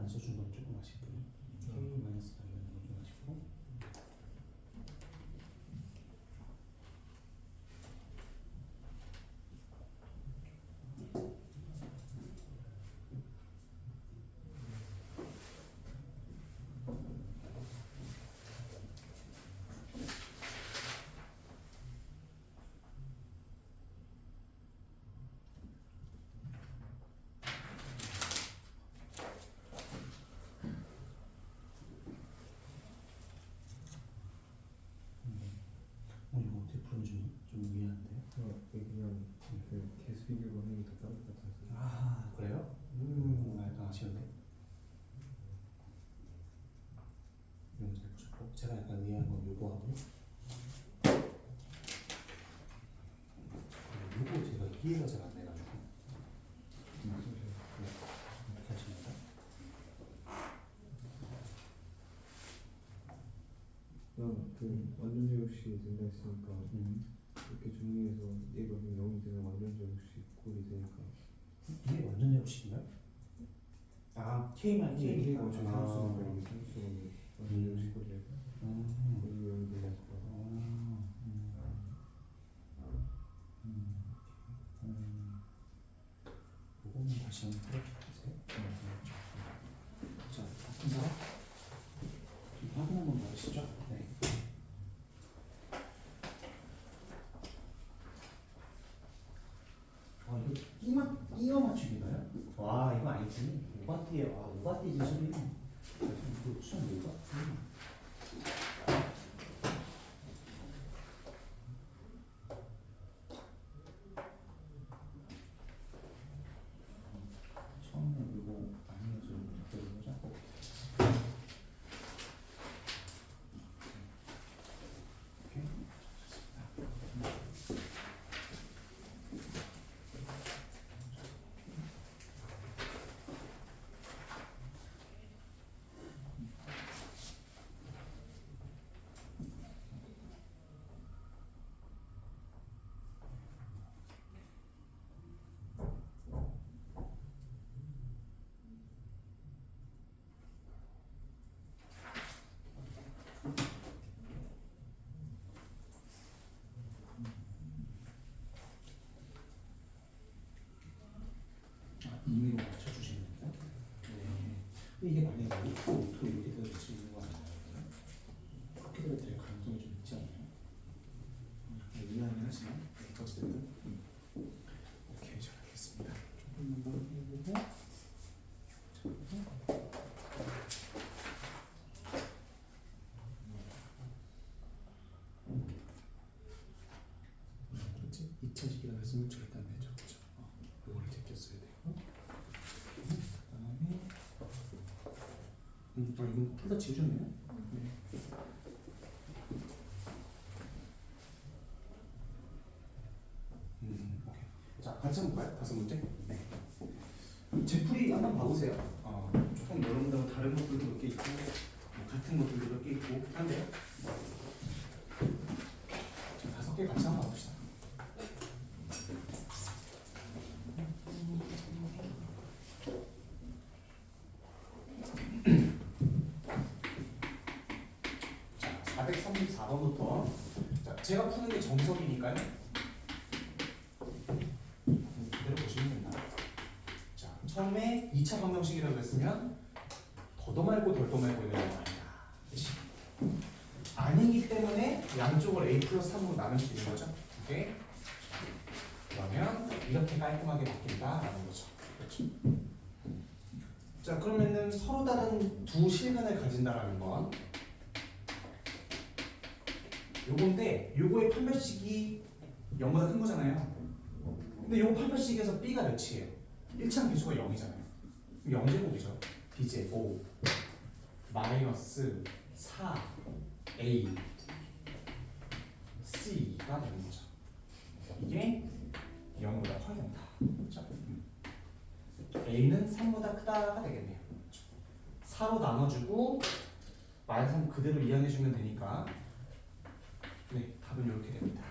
안 써준 건 조금 아쉽고 K 마이너스 가 있는 건 좀 아쉽고 이거 어떻게 풀어주니? 좀 미안한데. 그냥 그 개수 비교로 하는 게 더 빠를 것 같아서. 아 그래요? 약간 아쉬운데. 이건 잘 보셨고 제가 약간 이해한 건 요거하고 요거 제가 이해가 잘 안 돼가지고 어떻게 하십니까? 그냥 그 완전 제곱식이 된다 했으니까 이렇게 정리해서 얘가 그냥 0이 되면 완전 제곱식 꼴이 되니까. 이게 완전 제곱식인가요? 아 K만 K가 K 어차피 상수니까 이게 상수가 완전 제곱식 꼴이 되고 여기 0이 되니까. 요거는 다시 한번 풀어주세요. 자, 같은 사람? 좀 확인 한번 해주시죠. 네. 이거 끼워 맞추기인가요? 와, 이거 아니지. 오바띠에, 와, 오바띠지 소리는. 이거 수학 오바띠. 처음에 이거 아니어서 이렇게 자꾸. 임의로 맞춰주시는 거예요? 네. 이게 만약에 또 이렇게 되어 수 있는 거 아니에요? 그렇게 될 가능성이 좀 있지 않나요? 이해하긴 하지만 어쨌든 오케이 잘 알겠습니다. 조금만 더 해보고 그렇지? 2차식이라고 했으면 절대 안 되죠. 그렇죠? 이거를 제꼈어야 되고 그다음에 이건 풀다 지우셨네요? 네. 오케이. 자, 같이 한번 볼까요? 5문제? 네. 제풀이 한번 봐보세요. 조금 여러분들하고 다른 것들도 몇 개 있고 뭐 같은 것들도 몇 개 있고 한데요. 자, 5개 같이 한번 봐봅시다. 자, 434번부터 자, 제가 푸는 게 정석이니까요. 그대로 보시면 됩니다. 자, 처음에 2차 방정식이라고 했으면 더도 말고 덜도 말고 이런 거 아니다. 그치? 아니기 때문에 양쪽을 a 플러스 3으로 나눌 수 있는 거죠. 오케이? 그러면 이렇게 깔끔하게 바뀐다라는 거죠. 그렇죠? 자, 그러면은 서로 다른 두 실근을 가진다라는 건 요건데 요거의 판별식이 0보다 큰 거잖아요. 근데 요거 판별식에서 b가 몇이에요? 1차는 개수가 0이잖아요. 0제곱이죠. b제곱 마이너스 4a c가 되는 거죠. 이게 0보다 커야 된다. 그렇죠? a는 3보다 크다가 되겠네요. 4로 나눠주고 마이너스 3 그대로 이항해주면 되니까 네, 답은 이렇게 됩니다.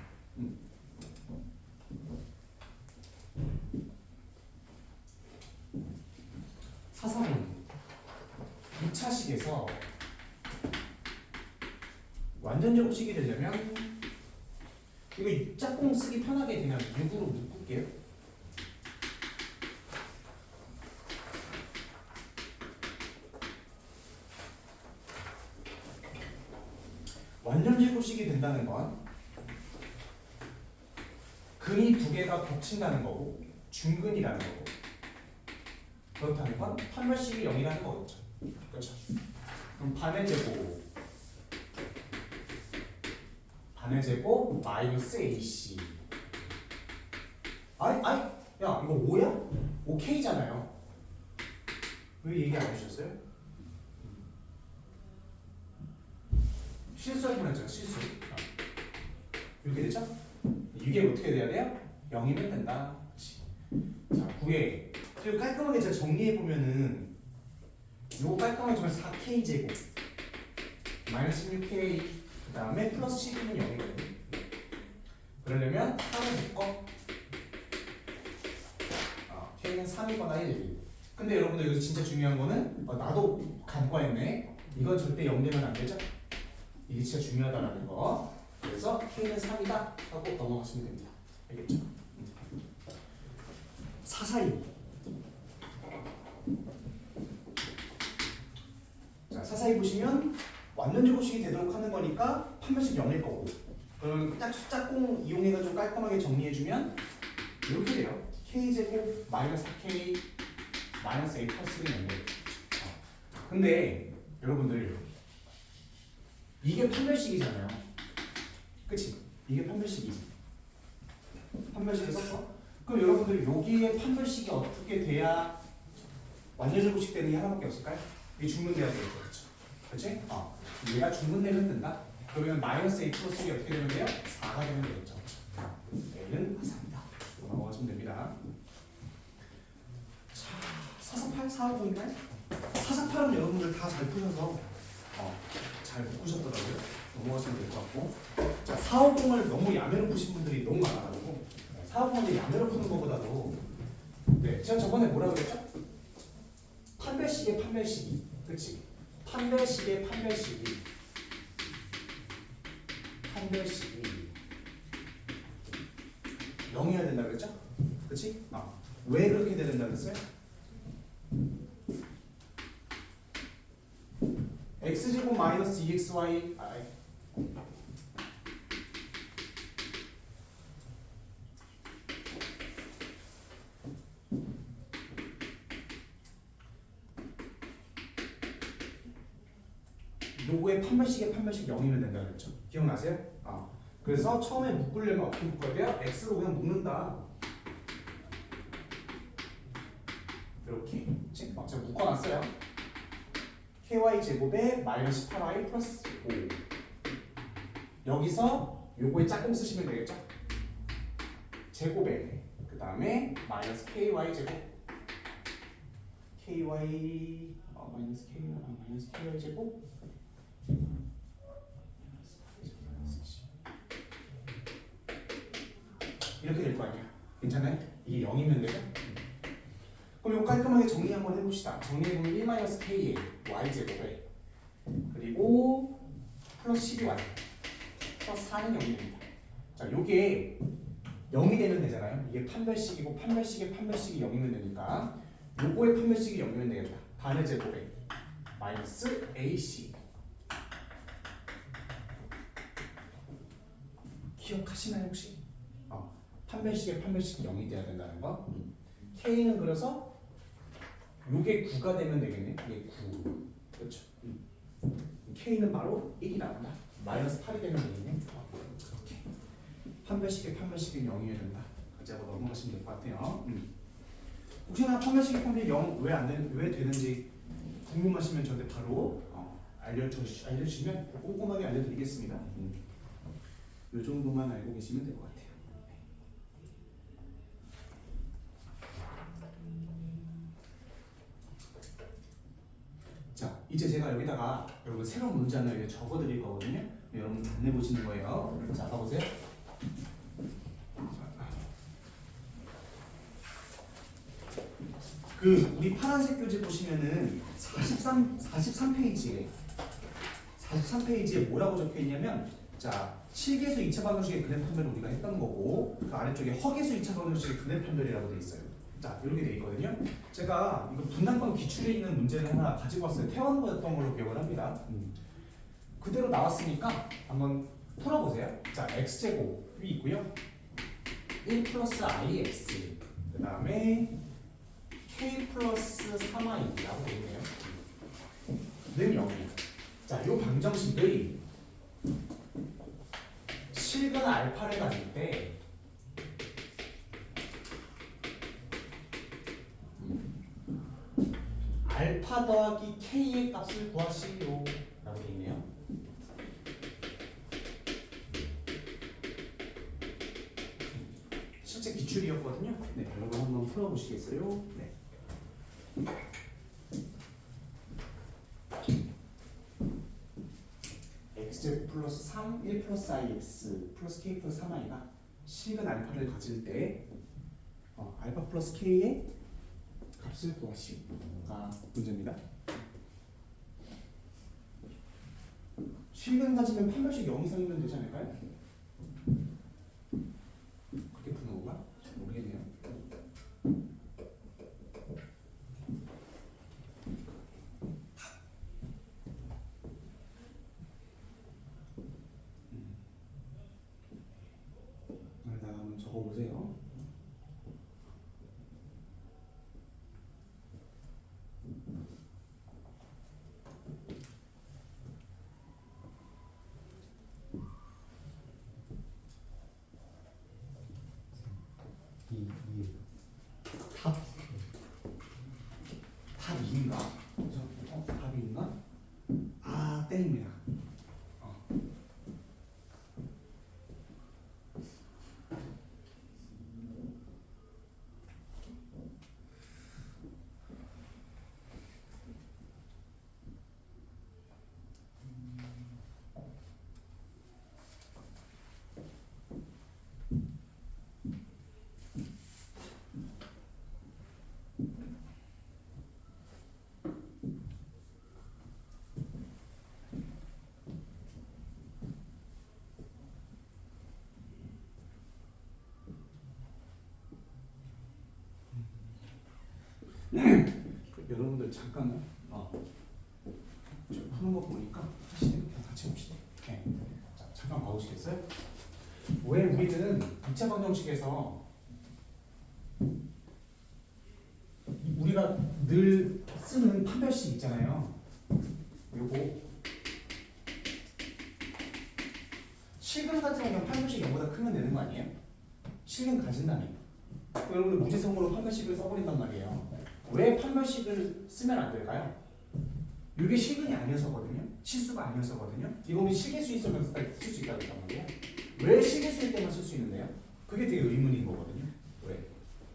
사사분 2차식에서 완전 제곱식이 되려면 이거 짝꿍 쓰기 편하게 그냥 6으로 묶을게요. 완전 제곱식이 된다는 건 근이 두 개가 겹친다는 거고 중근이라는 거고 그렇다는 건 판별식이 0이라는 거겠죠. 그렇죠? 그럼 반의 제곱 마이너스 AC. 아니 야 이거 5야? 5K잖아요. 왜 얘기 안 해주셨어요? 실수할 뻔했잖아. 실수. 이렇게 되죠? 이게 어떻게 돼야 돼요? 0이면 된다. 그렇지. 자 9에 그리고 깔끔하게 제가 정리해 보면은 요거 깔끔하게 주면 4K 제곱 마이너스 16K 그 다음에 플러스 12는 0이거든요. 그러려면 3을 묶어. K는 3이거나 1. 근데 여러분들 여기서 진짜 중요한 거는 나도 간과했네. 이건 절대 0 되면 안 되죠? 이게 진짜 중요하다라는 거. 그래서 K는 3이다 하고 넘어가시면 됩니다. 알겠죠? 442. 자, 442 보시면 완전 제곱식이 되도록 하는 거니까 판별식 0일 거고. 그럼 딱 숫자공 이용해가지고 깔끔하게 정리해주면 이렇게 돼요. K제곱 마이너스 4K 마이너스 A 플러스 1이 있는 거예요. 근데 여러분들 이게 판별식이잖아요. 그치? 이게 판별식이지. 판별식을 썼어? 그럼 여러분들 여기에 판별식이 어떻게 돼야 완전 제곱식 되는 게 하나밖에 없을까요? 이게 중분돼야 되겠죠. 그렇죠? 그치? 얘가 중분되면 된다? 그러면 마이너스 A 플러스 1이 어떻게 되면 돼요? 4가 되면 되겠죠. A는 4입니다. 넘어가시면 됩니다. 자, 448, 450인가요? 448은 여러분들 다 잘 푸셔서 잘 묶으셨더라고요. 넘어가시면 될 것 같고. 자, 450을 너무 야매로 푸신 분들이 너무 많아가지고 450을 야매로 푸는 것보다도 네, 제가 저번에 뭐라 그랬죠? 판별식의 판별식이 그치? 판별식의 판별식이 0이어야 된다 그랬죠? 그치? 왜 그렇게 돼야 된다 그랬어요? x제곱 마이너스 2xy 요거의 판별식의 판별식 0이면 된다 그랬죠? 기억나세요? 그래서 처음에 묶으려면 어떻게 묶어야 돼요? x로 그냥 묶는다. 이렇게 제가 묶어놨어요. ky 제곱에 마이너스 18y 플러스 5. 여기서 요거에 짝꿍 쓰시면 되겠죠? 제곱에 그 다음에 마이너스 ky 제곱 ky 마이너스 ky 제곱 이렇게 될 거 아니야. 괜찮아요? 이게 0이면 되죠? 그럼 이거 깔끔하게 정리 한번 해봅시다. 정리해보면 1-k의 y제곱에 그리고 플러스 12y 플러스 4는 0이 됩니다. 자, 요게 0이 되면 되잖아요. 이게 판별식이고 판별식이 0이면 되니까 요거의 판별식이 0이면 되겠다. 반의 제곱에 마이너스 ac 기억하시나요 혹시? 판별식의 판별식이 0이 돼야 된다는 거. K는 그래서 요게 9가 되면 되겠네. 이게 9. 그렇죠. K는 바로 1이 나온다. 마이너스 8이 되면 되겠네. 그렇게. 판별식의 판별식이 0이어야 된다. 그자고 넘어가시면 될 것 같아요. 혹시나 판별식의 판별이 0 왜 되는지 궁금하시면 저한테 바로 알려주시면 꼼꼼하게 알려드리겠습니다. 요 정도만 알고 계시면 될 것 같아요. 자, 이제 제가 여기다가 여러분 새로운 문제 하나 적어드릴 거거든요. 여러분 안내 보시는 거예요. 자, 봐보세요. 그 우리 파란색 교재 보시면은 43페이지에 뭐라고 적혀 있냐면 자 실계수 2차 방정식의 근해 판별을 우리가 했던 거고 그 아래쪽에 허계수 2차 방정식의 근해 판별이라고 돼 있어요. 자 이렇게 돼 있거든요. 제가 이거 분담권 기출에 있는 문제를 하나 가지고 왔어요. 태원 거였던 걸로 기억을 합니다. 그대로 나왔으니까 한번 풀어보세요. 자 x제곱이 있고요. 1 플러스 ix 그 다음에 k 플러스 3i라고 되어 있네요. 는 0이에요. 자, 이 방정식의 실근 알파를 가질 때 알파 더하기 k의 값을 구하시오 라고 되어 있네요. 실제 기출이었거든요. 네, 여러분 한번 풀어보시겠어요? 네. x제곱 플러스 3, 1 플러스 ix 플러스 k 플러스 3i가 실근 알파를 가질 때 알파 플러스 k의 값을 구하시오가 문제입니다. 실근 가지면 판별식 0 이상이면 되지 않을까요? 그렇게 푸는 건가? 잘 모르겠네요. 여기다가 한번 적어보세요. 답 2인가? 답이 있나? 아 땡입니다. 여러분들 잠깐 좀 푸는 거 보니까 사실 그냥 같이 봅시다. 네. 자, 잠깐 봐보시겠어요? 왜 우리는 2차 방정식에서 우리가 늘 쓰는 판별식 있잖아요. 요거 실근 가지면 판별식 0보다 크면 되는 거 아니에요? 실근 가진다면 여러분들 무지성으로 판별식을 써버린단 말이에요. 왜 판별식을 쓰면 안 될까요? 이게 실근이 아니어서거든요. 실수가 아니어서거든요. 이거는 실계수에 있어서 쓸 수 있다고 했단 말이에요. 왜 실계수일 때만 쓸 수 있는데요? 그게 되게 의문인 거거든요.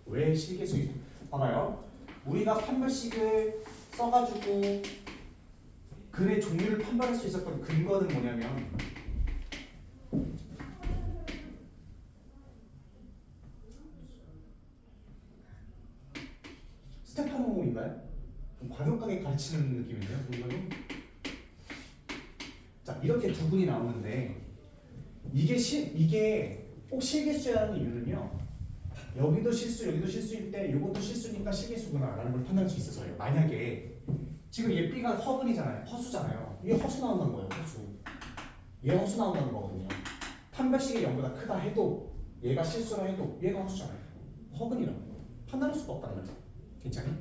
왜 실계수일 때? 봐봐요. 우리가 판별식을 써가지고 근의 종류를 판별할 수 있었던 근거는 뭐냐면 스테파노인가요? 과격하게 가르치는 느낌인데요, 이거는. 자, 이렇게 두 분이 나오는데 이게 꼭 실계수라는 이유는요. 여기도 실수일 때 이것도 실수니까 실계수구나라는 걸 판단할 수 있어서요. 만약에 지금 얘 B가 허근이잖아요, 허수잖아요. 이게 허수 나온다는 거예요, 허수. 얘 허수 나온다는 거거든요. 판별식이 0보다 크다 해도 얘가 실수라 해도 얘가 허수잖아요. 허근이라고 판단할 수가 없다는 거죠. 괜찮니?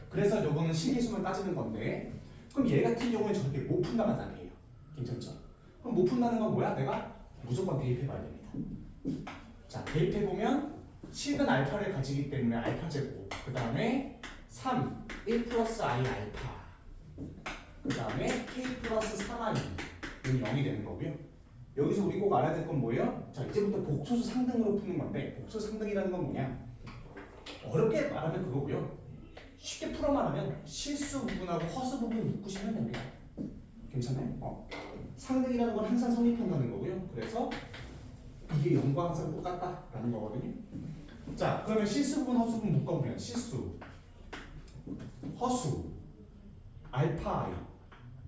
그래서 요거는 실계수만 따지는 건데 그럼 얘 같은 경우에 저렇게 못 푼다는 단계예요. 괜찮죠? 그럼 못 푼다는 건 뭐야? 내가 무조건 대입해봐야 됩니다. 자, 대입해보면 실근 알파를 가지기 때문에 알파 제곱 그 다음에 3, 1 플러스 i 알파 그 다음에 k 플러스 3i는 0이 되는 거고요. 여기서 우리 꼭 알아야 될 건 뭐예요? 자, 이제부터 복소수 상등으로 푸는 건데 복소수 상등이라는 건 뭐냐? 어렵게 말하면 그거고요. 쉽게 풀어 말하면 실수 부분하고 허수 부분 묶으시면 됩니다. 괜찮아요? 상등이라는 건 항상 성립한다는 거고요. 그래서 이게 0과 항상 똑같다라는 거거든요. 자, 그러면 실수 부분, 허수 부분 묶어보면 실수 허수 알파 i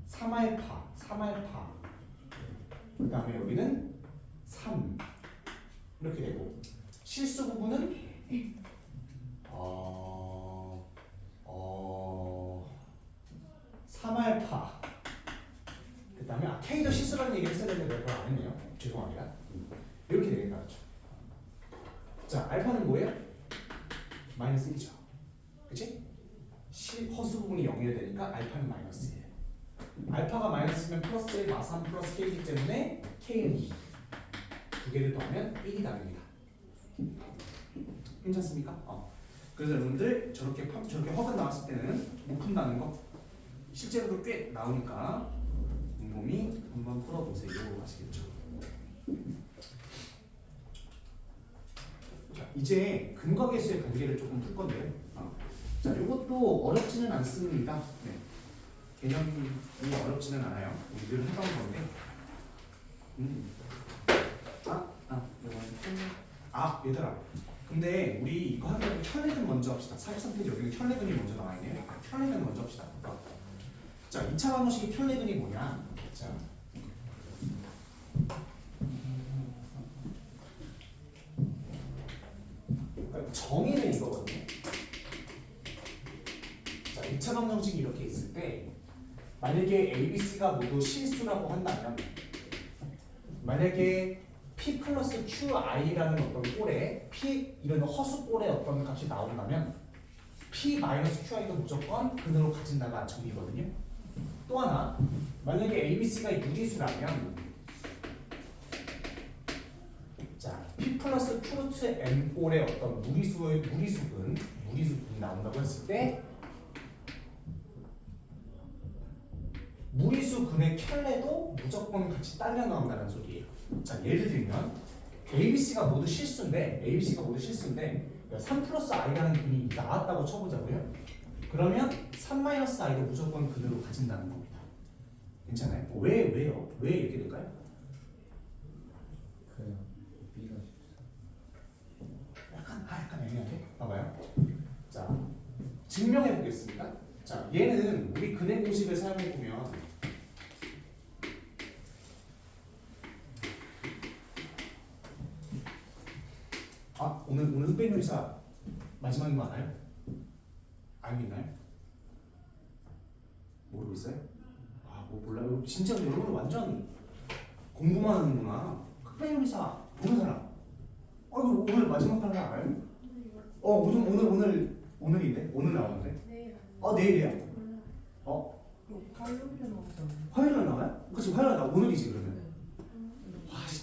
3알파 3알파 그 다음에 여기는 3 이렇게 되고 실수 부분은 3알파 그 다음에 K도 실수라는 얘기를 했어야 되는데 내가 그걸 안 했네요. 죄송합니다. 이렇게 되겠다. 그렇죠? 자, 알파는 뭐예요? 마이너스 1이죠. 그치? 허수 부분이 0이 되니까 알파는 마이너스 1. 알파가 마이너스면 플러스 1 마스 3 플러스 K이기 때문에 K는 2. 두 개를 더하면 1이 답입니다. 괜찮습니까? 그래서 여러분들 저렇게 허가 나왔을 때는 못 푼다는 거 실제로도 꽤 나오니까 곰곰이 한번 풀어보세요. 아시겠죠? 자, 이제 근과 계수의 관계를 조금 풀 건데요. 자, 이것도 어렵지는 않습니다. 네. 개념이 어렵지는 않아요. 우리 늘 해본 건데. 얘들아. 근데 우리 이거 하면 혈액은 먼저 합시다. 43페이지 여기 혈액은이 먼저 나와 있네요. 혈액은 먼저 합시다. 자, 2차 방정식의 혈액은이 뭐냐? 자. 정의는 이거거든요. 자, 2차 방정식이 이렇게 있을 때 만약에 A, B, C가 모두 실수라고 한다면 만약에 P 플러스 QI라는 어떤 꼴에 P 이런 허수 꼴에 어떤 값이 나온다면 P 마이너스 QI도 무조건 근으로 가진다가 정의거든요. 또 하나 만약에 A, B, C가 유리수라면 자 P 플러스 Q루트 M 꼴의 어떤 무리수분이 나온다고 했을 때 무리수근의 켤레도 무조건 같이 딸려 나온다는 소리예요. 자, 예를 들면 ABC가 모두 실수인데 3 플러스 i라는 근이 나왔다고 쳐보자고요. 그러면 3 마이너스 i도 무조건 근으로 가진다는 겁니다. 괜찮아요? 왜요? 왜 이렇게 될까요? 그래요. B가 약간 애매하게 봐봐요. 자, 증명해 보겠습니다. 자, 얘는 우리 근의 공식을 사용해 보면 오늘 흑백요리사 마지막인 거 알아요? 알고 있나요? 모르고 있어요? 뭐 몰라요? 진짜 여러분 완전 공부만 하는구나. 흑백요리사 보는 사람. 오늘 마지막 하는 거 알아요? 오늘인데? 오늘 나오는데? 내일이야? 화요일날 나와요? 그치, 화요일날 나와. 오늘이지 그러면.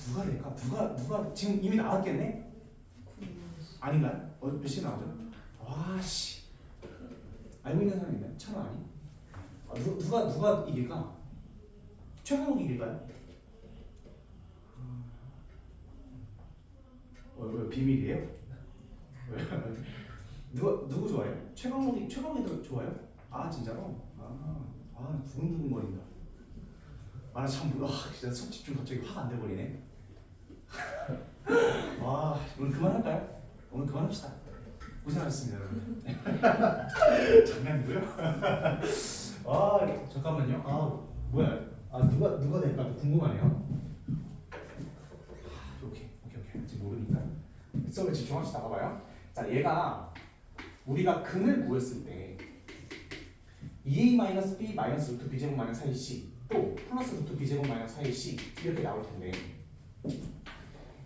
누가 될까? 누가 지금 이미 나왔겠네? 아닌가요? 몇 시에 나오죠? 알고 있는 사람 있나요? 찬호 아니? 누가 이길까? 최강욱이 이길까요? 왜 비밀이에요? 누구 좋아해요? 최강욱이 더 좋아요? 진짜로? 두근두근거린다. 참 진짜 수업 집중 갑자기 확 안 돼버리네. 오늘 그만할까요? 오늘 그만합시다. 고생하셨습니다, 여러분. 장난이고요. 잠깐만요. 뭐야? 누가 될까 궁금하네요. 오케이. 아직 모르니까 수업에 집중합시다. 봐봐요. 자, 얘가 우리가 근을 구했을 때 2a-b 루트 b제곱 마이너스 4ac 또 플러스 루트 b제곱 마이너스 4ac 이렇게 나올 텐데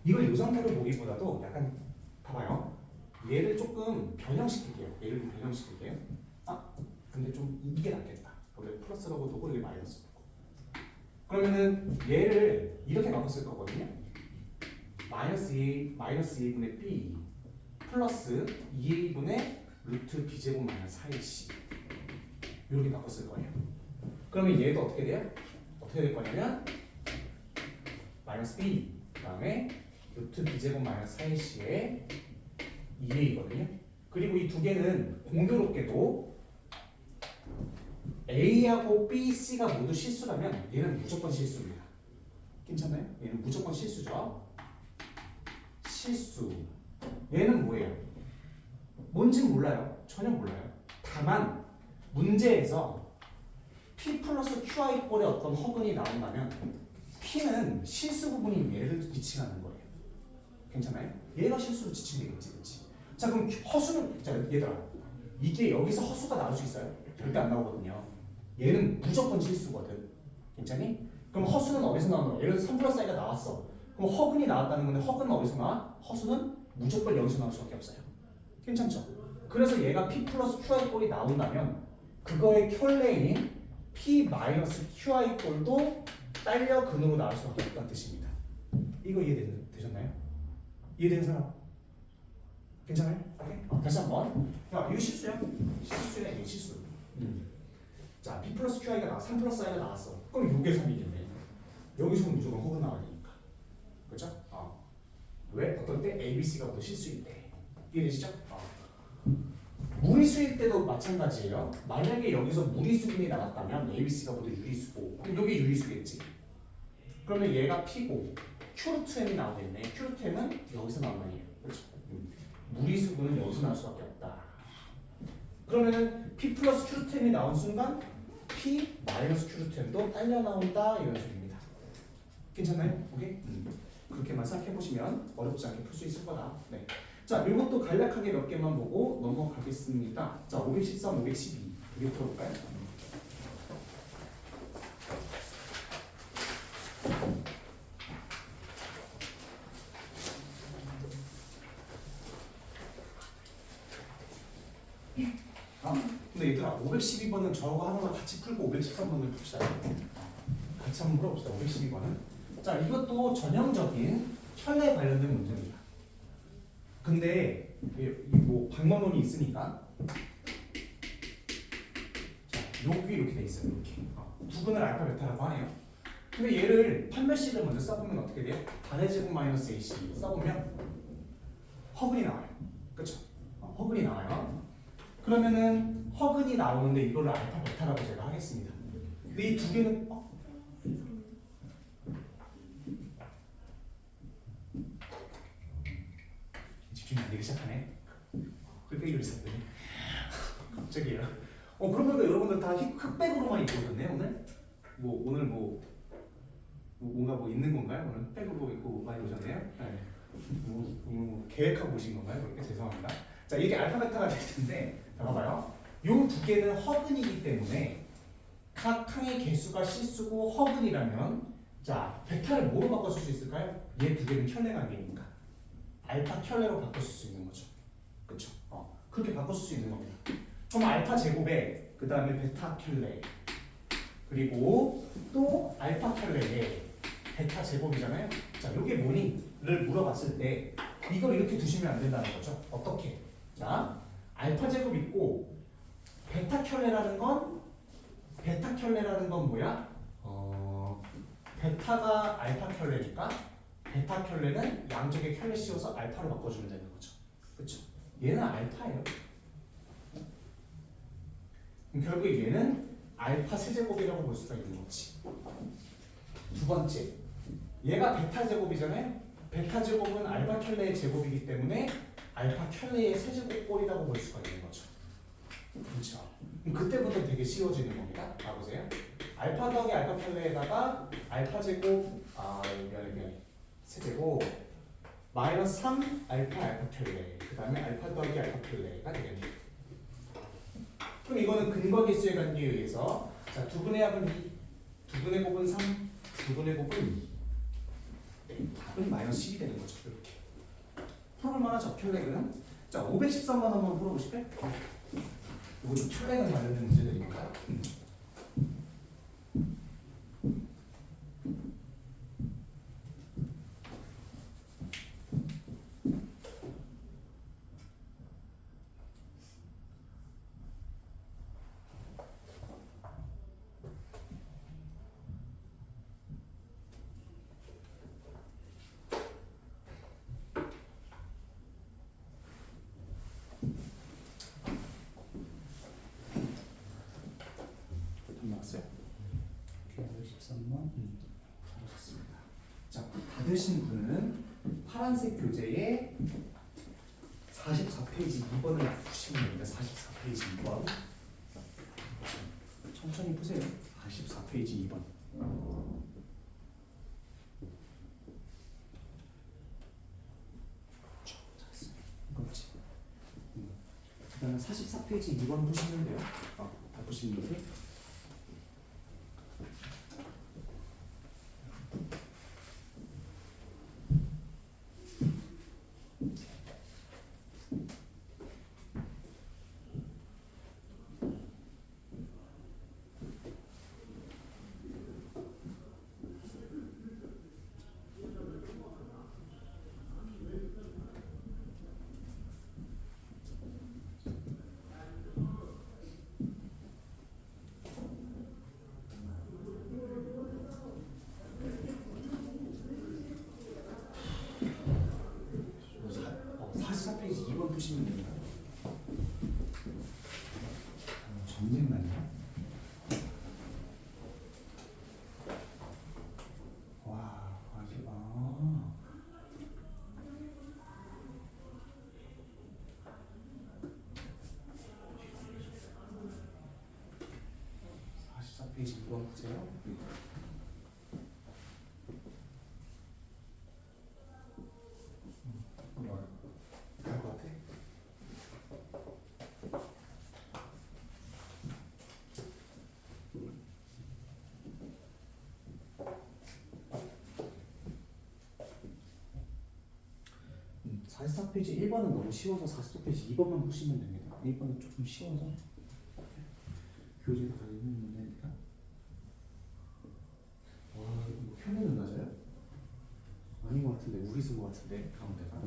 이걸 이 상태로 보기보다도 약간 봐봐요. 얘를 조금 변형시킬게요. 근데 좀 이게 낫겠다. 원래 플러스라고 두고 이게 마이너스 두고. 그러면은 얘를 이렇게 바꿨을 거거든요. 마이너스 2a분의 b 플러스 2a분의 루트 b제곱 마이너스 4ac 이렇게 바꿨을 거예요. 그러면 얘도 어떻게 돼요? 어떻게 될 거냐면 마이너스 b 그다음에 루트 b제곱 마이너스 4ac의 2a거든요. 그리고 이 두 개는 공교롭게도 a하고 b, c가 모두 실수라면 얘는 무조건 실수입니다. 괜찮나요? 얘는 무조건 실수죠. 실수. 얘는 뭐예요? 뭔진 몰라요. 전혀 몰라요. 다만 문제에서 P 플러스 QI 꼴의 어떤 허근이 나온다면 P는 실수 부분인 얘를 지칭하는 거예요. 괜찮아요? 얘가 실수로 지칭되겠지, 그렇지? 자 그럼 허수는 자 얘들아 이게 여기서 허수가 나올 수 있어요? 절대 안 나오거든요. 얘는 무조건 실수거든. 괜찮니? 그럼 허수는 어디서 나오는 거야? 예를 들어서 3 플러스 i가 나왔어. 그럼 허근이 나왔다는 건데 허근은 어디서 나와? 허수는 무조건 여기서 나올 수밖에 없어요. 괜찮죠? 그래서 얘가 P 플러스 QI 꼴이 나온다면 그거의 켤레인 P 마이너스 QI 꼴도 딸려 근으로 나올 수밖에 없다는 뜻입니다. 이거 이해되셨나요? 이해되는 사람? 괜찮아요? 오케이? 다시 한번. 야, 이거 실수야? 실수야, 이거 실수. 자, P 플러스 QI가 나와, 3 플러스 i가 나왔어. 그럼 요게 3이겠네. 여기서는 무조건 허근 나와야니까. 그렇죠? 왜? 어떤 때 A, B, C가 모두 실수일 때. 이해되시죠? 무리수일 때도 마찬가지예요. 만약에 여기서 무리수분이 나왔다면 A, B, C가 모두 유리수고 그럼 여기 유리수겠지. 그러면 얘가 P고 Q2M이 나오겠네. Q2M은 여기서 나온 거예요. 그렇죠? 무리수분은 여기서 나올 수밖에 없다. 그러면은 P 플러스 Q2M이 나온 순간 P 마이너스 Q2M도 딸려 나온다 이런 식입니다. 괜찮나요? 오케이? 그렇게만 생각해 보시면 어렵지 않게 풀 수 있을 거다. 네. 자, 이것도 간략하게 몇 개만 보고 넘어가겠습니다. 자, 513, 512 이게 풀어볼까요? 근데 얘들아 512번은 저거 하나만 같이 풀고 513번을 풉시다. 같이 한번 풀어봅시다. 512번은. 자, 이것도 전형적인 켤레 관련된 문제입니다. 근데 뭐 방법론이 있으니까 자, 여기 이렇게 돼 있어요. 이렇게 두근을 알파 베타라고 하네요. 근데 얘를 판별식을 먼저 써보면 어떻게 돼요? 단의 제곱 마이너스 AC 써보면 허근이 나와요. 그렇죠? 허근이 나와요. 그러면은 허근이 나오는데 이걸 알파 베타라고 제가 하겠습니다. 근데 이 두 개는 집중이 안 되기 시작하네. 그렇게 이걸 썼더니 갑자기요. 그러면 여러분들 다 흑백으로만 입고 오셨네 오늘? 오늘 뭔가 있는 건가요? 오늘 흑백으로 입고 많이 오셨네요? 네. 계획하고 오신 건가요? 그렇게 죄송합니다. 자, 이게 알파 베타가 될 텐데, 자, 봐봐요. 요 두 개는 허근이기 때문에 각 항의 개수가 실수고 허근이라면, 자, 베타를 뭐로 바꿔줄 수 있을까요? 얘 두 개는 켤레 관계니까 알파 켤레로 바꿔줄 수 있는 거죠. 그렇죠? 그렇게 바꿔줄 수 있는 겁니다. 그럼 알파 제곱에 그 다음에 베타 켤레 그리고 또 알파 켤레에 베타 제곱이잖아요. 자, 요게 뭐니?를 물어봤을 때 이걸 이렇게 두시면 안 된다는 거죠. 어떻게? 자, 알파 제곱 있고 베타 켤레라는 건 뭐야? 베타가 알파 켤레니까 베타 켤레는 양쪽에 켤레 씌워서 알파로 바꿔주면 되는 거죠. 그렇죠? 얘는 알파예요. 그럼 결국 얘는 알파 세제곱이라고 볼 수가 있는 거지. 두 번째, 얘가 베타 제곱이잖아요. 베타 제곱은 알파 켤레의 제곱이기 때문에 알파 켤레의 세제곱꼴이라고 볼 수가 있는 거죠. 그렇죠. 그럼 그때부터 되게 쉬워지는 겁니다. 봐보세요. 알파 더하기 알파 켤레에다가 알파 제곱 미안해 세제곱 마이너스 3 알파 켤레 그 다음에 알파 더하기 알파 켤레가 되겠네요. 그럼 이거는 근거 개수의 관계에 의해서 자, 두분의 합은 2, 두분의 곱은 3, 두분의 곱은 2. 네, 답은 마이너스 10이 되는 거죠. 이렇게 풀어볼 만하죠. 켤레는. 자, 513번 한번 풀어보실까요? 이것도 켤레가 관련된 문제들입니다. 나왔어요? 513번 잘하셨습니다. 자, 받으신 분은 파란색 교재에 44페이지 2번을 푸시면 됩니다. 44페이지 2번. 바로 천천히 푸세요. 44페이지 2번. 그렇지. 그다음에 44페이지 2번 보시면 돼요. 다 보시는 분들. 보시면 됩니다. 전쟁난이야? 와, 아직 44페이지 2번 보세요. 갈 것 같아? 음, 44페이지 1번은 너무 쉬워서 44페이지 2번만 보시면 됩니다. 1번은 조금 쉬워서 교재도 가지고 있는 문제니까. 와, 이거 뭐 현우는 맞아요? 아닌 것 같은데 우리 쓴 것 같은데 가운데가.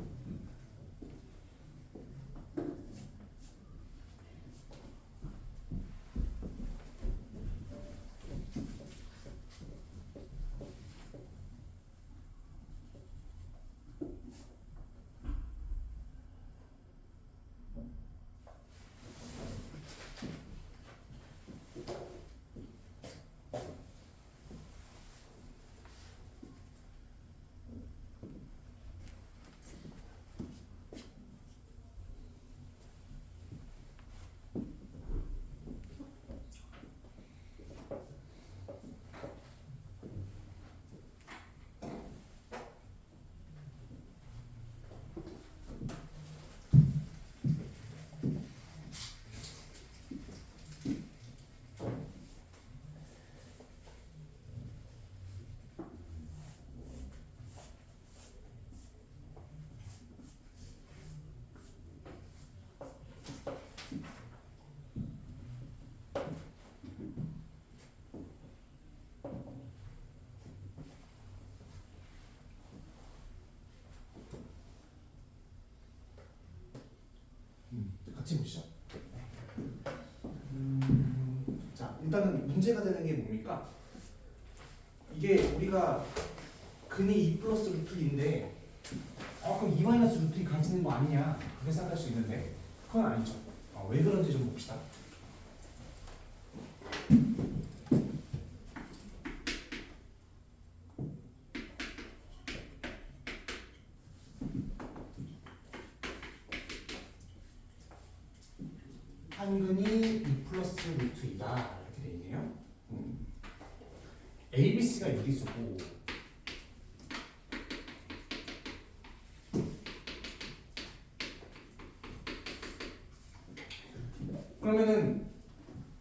같이 보시죠. 자, 일단은 문제가 되는 게 뭡니까? 이게 우리가 근이 2 플러스 루트 2인데 그럼 2 마이너스 루트 2 가지는 거 아니냐 그렇게 생각할 수 있는데 그건 아니죠. 왜 그런지 좀 봅시다. 한근이 2 플러스 루트 2다 이렇게 돼 있네요. ABC가 유리수고 그러면은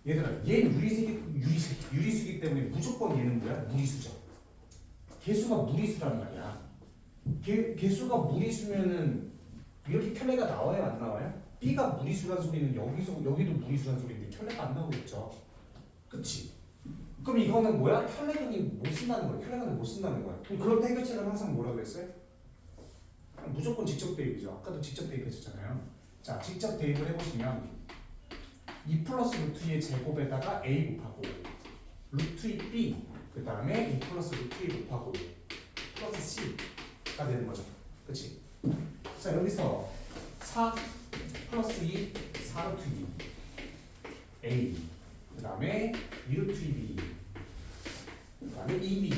얘들아 얘 유리수기 때문에 무조건 얘는 뭐야? 무리수죠. 개수가 무리수란 말이야. 개수가 무리수면은 이렇게 켤레가 나와요 안 나와요? B가 무리수란 소리는 여기도 무리수란 소리인데 켤레가 안 나오겠죠. 그치? 그럼 이거는 뭐야? 켤레근이 못 쓴다는 거야. 켤레근을 못 쓴다는 거야. 그럼 그럴 때 해결책은 항상 뭐라고 했어요? 무조건 직접 대입이죠. 아까도 직접 대입했었잖아요. 자, 직접 대입을 해보시면 2 플러스 루트 2의 제곱에다가 A 곱하고 루트 2 B 그 다음에 2 플러스 루트 2 곱하고 플러스 C가 되는 거죠. 그치? 자, 여기서 4 플러스 2 4 루트 2 A 그 다음에 2 루트 2B 그 다음에 2B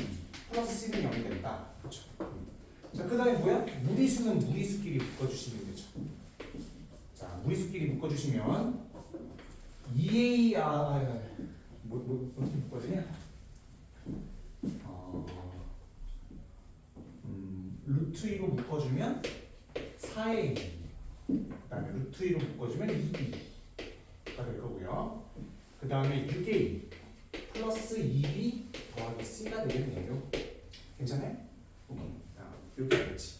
플러스 C는 0이 된다. 그렇죠? 자, 그 다음에 뭐야? 무리수는 무리수끼리 묶어주시면 되죠. 자, 무리수끼리 묶어주시면 2A 어떻게 묶어지냐? 루트 2로 묶어주면 4A, 그다음에 루트 2로 묶어주면 2B가 될 거고요. 그 다음에 6A 플러스 2B 더하기 C가 되겠네요. 괜찮아요? 오케이. 이렇게 되겠지.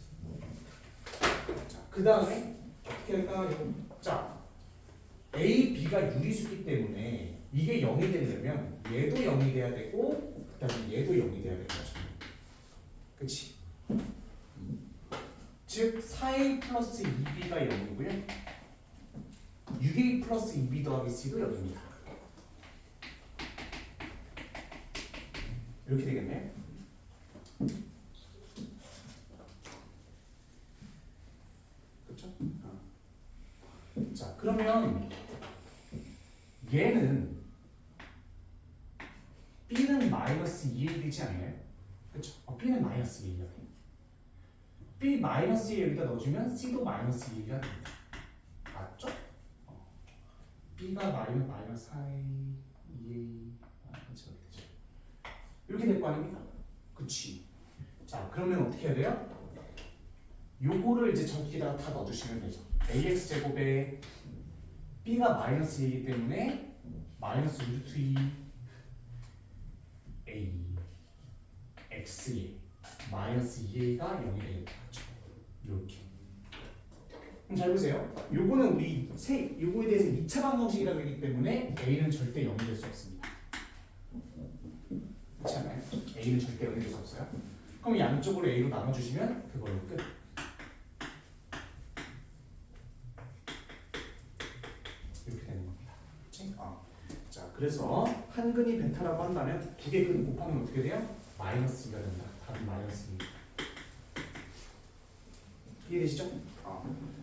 자, 그 다음에 어떻게 할까요? 자, A, B가 유리수기 때문에 이게 0이 되려면 얘도 0이 돼야 되고 그 다음에 얘도 0이 돼야 되는 거죠. 그치? 즉 4A 플러스 2B가 0이고요 6A 플러스 2B 더하기 C도 0입니다. 이렇게 되겠네. 그렇죠? 자, 그러면 얘는 B는 마이너스 2A 되지 않나요? 그렇죠? B는 마이너스 2A가 돼요. B 마이너스 2 여기다 넣어주면 C도 마이너스 2가 됩니다. 맞죠? B가 마이너스 4A, 2A 이렇게 되죠. 이렇게 될 거 아닙니까? 그치? 자, 그러면 어떻게 해야 돼요? 요거를 이제 저기다가 다 넣어주시면 되죠. AX 제곱에 B가 마이너스 2이기 때문에 마이너스 루트 2 A X에 마이너스 2A가 0이 되겠다. 이렇게. 그럼 잘 보세요. 요거는 우리 요거에 대해서 2차 방정식이라고 하기 때문에 A는 절대 0이 될 수 없습니다. 그렇지 않아요? A는 절대 0이 될 수 없어요. 그럼 양쪽으로 A로 나눠주시면 그걸로 끝. 이렇게 되는 겁니다. 그렇지? 자, 그래서 한 근이 베타라고 한다면 두 개 근 곱하면 어떻게 돼요? 마이너스 2가 된다. 답은 마이너스 2. 이해되시죠?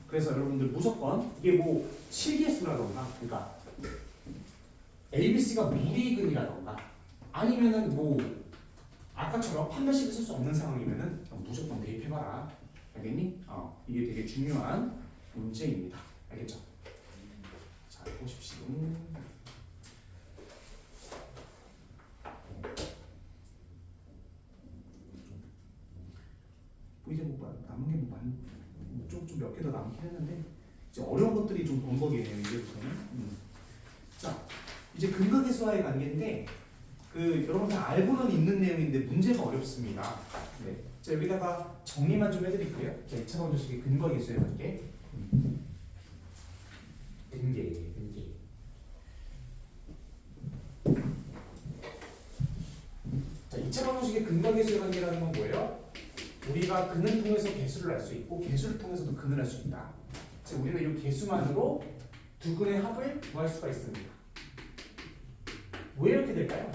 그래서 여러분들 무조건 이게 뭐 실계수라던가, 그러니까 ABC가 무리근이라던가, 아니면은 뭐 아까처럼 판별식을 쓸 수 없는 상황이면은 무조건 대입해봐라. 알겠니? 이게 되게 중요한 문제입니다. 알겠죠? 자, 보십시오. 이제 뭐 남은 게 뭐 좀 몇 개 더 남긴 했는데 이제 어려운 것들이 좀 번복이네요. 이제부터는. 자, 이제 근거계수와의 관계인데 여러분 다 알고는 있는 내용인데 문제가 어렵습니다. 네. 자, 여기다가 정리만 좀 해드릴게요. 자, 2차 방정식의 근거계수의 관계. 근계. 자, 2차 방정식의 근거계수의 관계라는 건 뭐예요? 우리가 근을 통해서 개수를 알 수 있고 개수를 통해서도 근을 알 수 있다. 즉 우리는 이 개수만으로 두 근의 합을 구할 수가 있습니다. 왜 이렇게 될까요?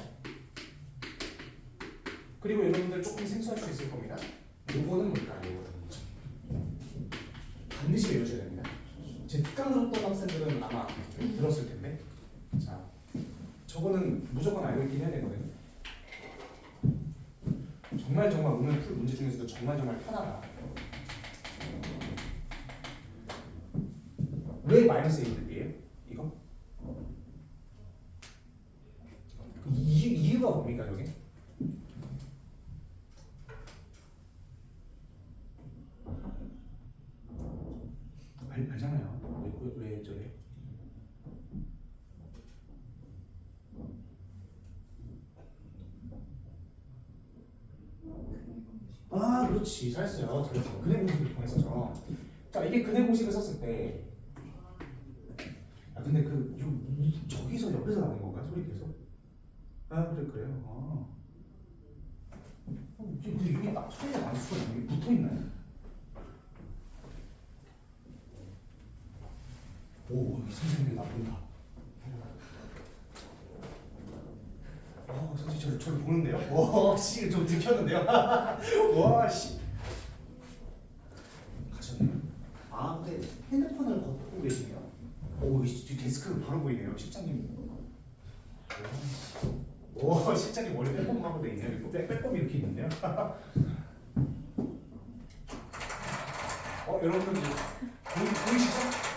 그리고 여러분들 조금 생소할 수 있을 겁니다. 요거는 뭘까요? 요거는 반드시 외우셔야 됩니다. 제 특강 들었던 학생들은 아마 들었을 텐데, 자, 저거는 무조건 알고 있긴 해야 되거든요. 정말 오늘 풀 문제 중에서도 정말 편하다. 왜 마이너스 1이에요? 이거? 이유가 뭡니까 저게? 알잖아요. 왜 저래? 그렇지. 잘했어요. 근해 공식을 통해서죠. 자, 이게 근해 공식을 썼을 때, 근데 저기서 옆에서 나는 건가? 소리 계속? 그래요. 근데 여기 딱 소리가 나는 수가 여기 붙어 있나요? 오, 선생님이 나쁜다. 선생님 저를 보는데요? 씨, 좀 들켰는데요? 와, 씨. 가셨네요. 근데 핸드폰을 걷고 계시네요. 오, 데스크가 바로 보이네요, 실장님. 오, 실장님 머리 빼꼼하고 돼 있네요. 빼꼼 이렇게 있는데요. 여러분들 보이시죠?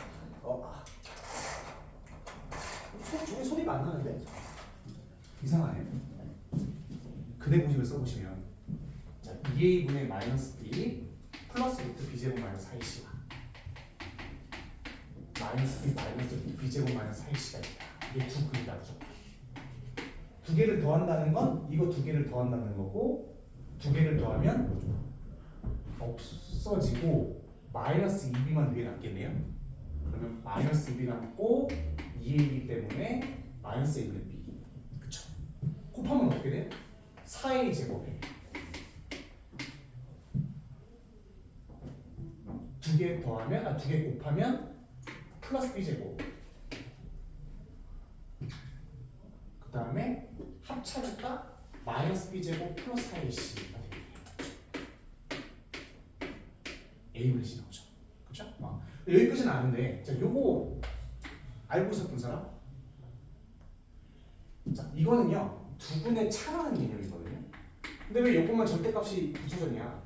저기 소리가 안 나는데? 이상하네. 그대 공식을 써보시면 자 2a분의 마이너스 b 플러스 루트 b제곱 마이너스 4ac가 마이너스 b 마이너스 루트 b제곱 마이너스 4ac가 있다. 이게 두 근이다. 무조건. 두 개를 더한다는 건 이거 두 개를 더한다는 거고 두 개를 더하면 없어지고 마이너스 2b만 위에 남겠네요. 그러면 마이너스 2b 남고 2a이기 때문에 마이너스 1분의 b. 그쵸? 곱하면 어떻게 돼? 4a 제곱에 두 개 더하면 두 개 곱하면 플러스 b 제곱. 그 다음에 합차니까 마이너스 b 제곱 플러스 4ac가 되겠네요. a분의 c 나오죠. 그쵸? 여기까지는 아는데 자 요거 알고 있었던 사람? 자 이거는요 두 분의 차라는 개념이거든요. 근데 왜 요것만 절대값이 붙여졌냐?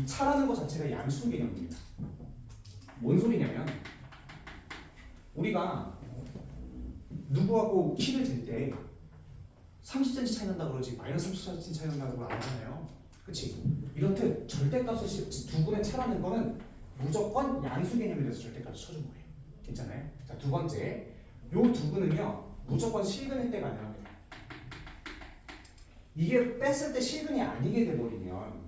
이 차라는 것 자체가 양수 개념입니다. 뭔 소리냐면 우리가 누구하고 키를 잴 때 30cm 차이 난다 그러지 마이너스 30cm 차이 난다고 그러면 안 하잖아요. 그치? 이렇듯 절대값을 두 분의 차라는 거는 무조건 양수 개념이 돼서 절대값을 쳐준 거예요. 괜찮아요? 자, 두 번째 요 두 분은요 무조건 실근일 때가 아니라 이게 뺐을 때 실근이 아니게 돼버리면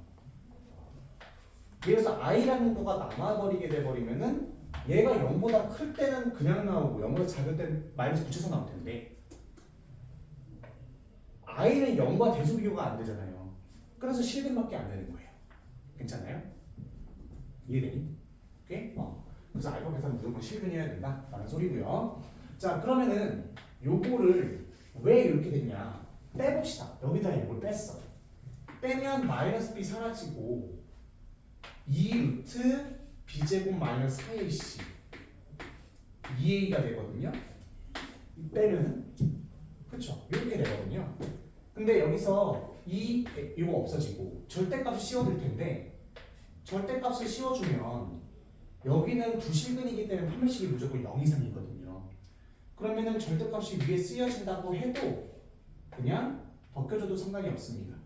그래서 i라는 거가 남아버리게 돼버리면은 얘가 0보다 클 때는 그냥 나오고 0보다 작을 때는 마이너스 붙여서 나올 텐데 i는 0과 대수 비교가 안 되잖아요. 그래서 실근밖에 안 되는 거예요. 괜찮아요? 이해되니? 오케이? 그래서 알파벳은 무조건 실근이어야 된다 라는 소리고요. 자 그러면은 요거를 왜 이렇게 됐냐 빼봅시다. 여기다 이걸 뺐어. 빼면 마이너스 b 사라지고 2 루트 b제곱 마이너스 4ac 2a가 되거든요. 빼면은 그쵸 이렇게 되거든요. 근데 여기서 이거 없어지고 절대값을 씌워둘 텐데 절대값을 씌워주면 여기는 부실근이기 때문에 판별식이 무조건 0 이상이거든요. 그러면은 절대값이 위에 쓰여진다고 해도 그냥 벗겨줘도 상관이 없습니다.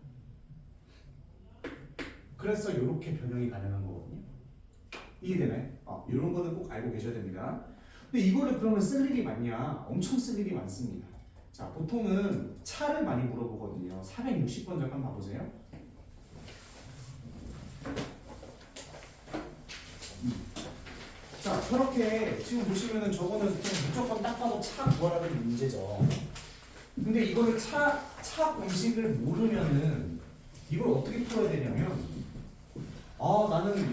그래서 이렇게 변형이 가능한 거거든요. 이해되나요? 이런 거는 꼭 알고 계셔야 됩니다. 근데 이거를 그러면 쓸 일이 많냐? 엄청 쓸 일이 많습니다. 자, 보통은 차를 많이 물어보거든요. 460번 잠깐 봐보세요. 자, 저렇게 지금 보시면은 저거는 그냥 무조건 딱 봐도 차 구하라는 문제죠. 근데 이거를 차 공식을 모르면은 이걸 어떻게 풀어야 되냐면 나는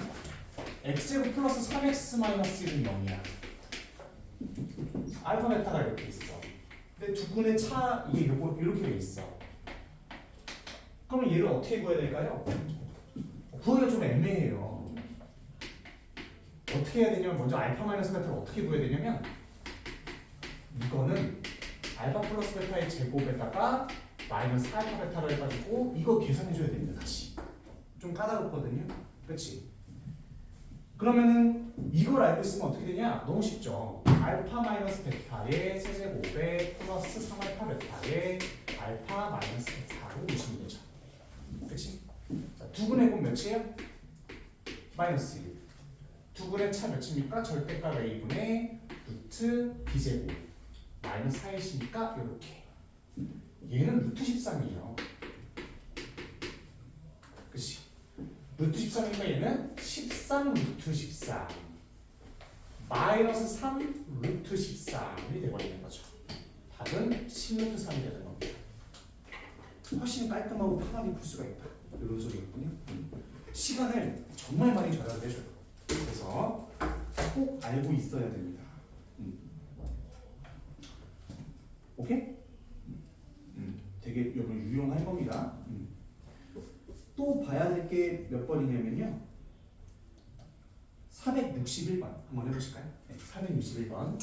x제곱 플러스 3x 마이너스 1은 0이야. 알파 베타가 이렇게 있어. 근데 두 분의 차 이게 요거 이렇게 돼 있어. 그러면 얘를 어떻게 구해야 될까요? 구하기가 좀 애매해요. 어떻게 해야 되냐면 먼저 알파 마이너스 베타를 어떻게 구해야 되냐면 이거는 알파 플러스 베타의 제곱에다가 마이너스 알파 베타로 해가지고 이거 계산해줘야 됩니다. 다시 좀 까다롭거든요. 그렇지? 그러면은 이걸 알고 있으면 어떻게 되냐? 너무 쉽죠. 알파 마이너스 베타의 세제곱에 플러스 3알파 베타의 알파 마이너스 베타로 보시면 되죠. 그렇지? 자, 두 분의 곱 몇이에요? 마이너스 1. 두 분의 차 몇입니까? 절대값 a분의 루트 b제곱 마이너스 4이니까 이렇게. 얘는 루트 13이에요. 그치? 루트 13이니까 얘는 13 루트 13 마이너스 3 루트 13이 되버리는 거죠. 답은 10 루트 3이 되는 겁니다. 훨씬 깔끔하고 편하게 풀 수가 있다. 이런 소리였군요. 시간을 정말 많이 절약해줘요. 그래서 꼭 알고 있어야 됩니다. 오케이? 되게 여러분 유용할 겁니다. 또 봐야 될 게 몇 번이냐면요. 461번 한번 해보실까요? 네, 461번.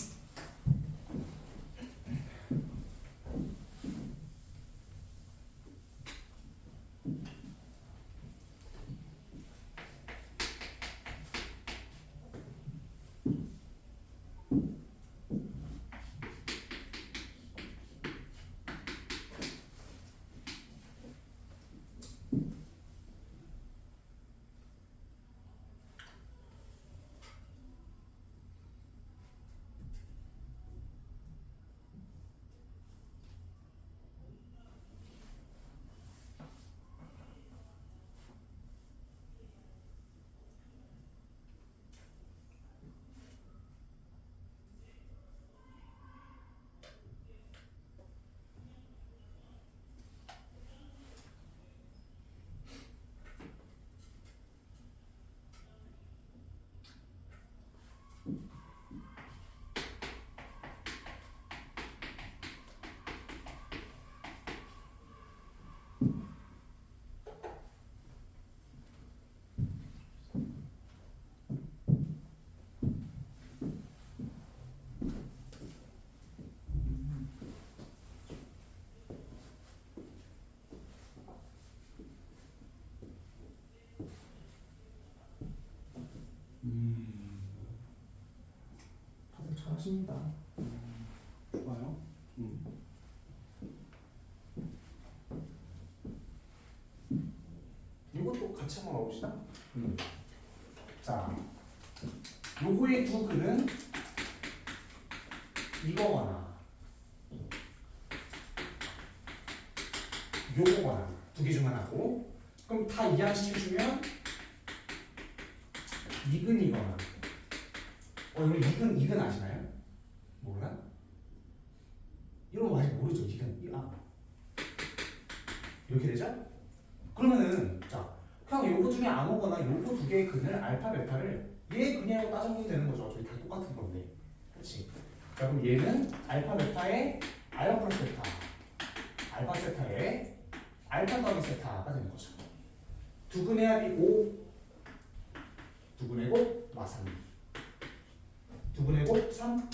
완벽하십니다. 좋아요. 이것도 같이 한번 가봅시다. 자, 요거의 두 근은 이거거나 요거거나 두 개 중 하나고, 그럼 다 이항시켜주면 이근이거나, 여러분 이근 아시나요? 몰라? 이런 거 아직 모르죠? 이근. 이렇게 되죠? 그러면은 자, 그냥 요거 중에 아무거나 요거 두 개의 근을 알파 베타를 얘 그냥 따져보면 되는 거죠. 저희 다 똑같은 건데, 그렇지? 자, 그럼 얘는 알파 베타의 알파 플러스 베타, 알파 세타의 알파 더하기 세타가 되는 거죠. 두 근의 합이 5, 두 근의 곱 마3, 두 근의 곱 3,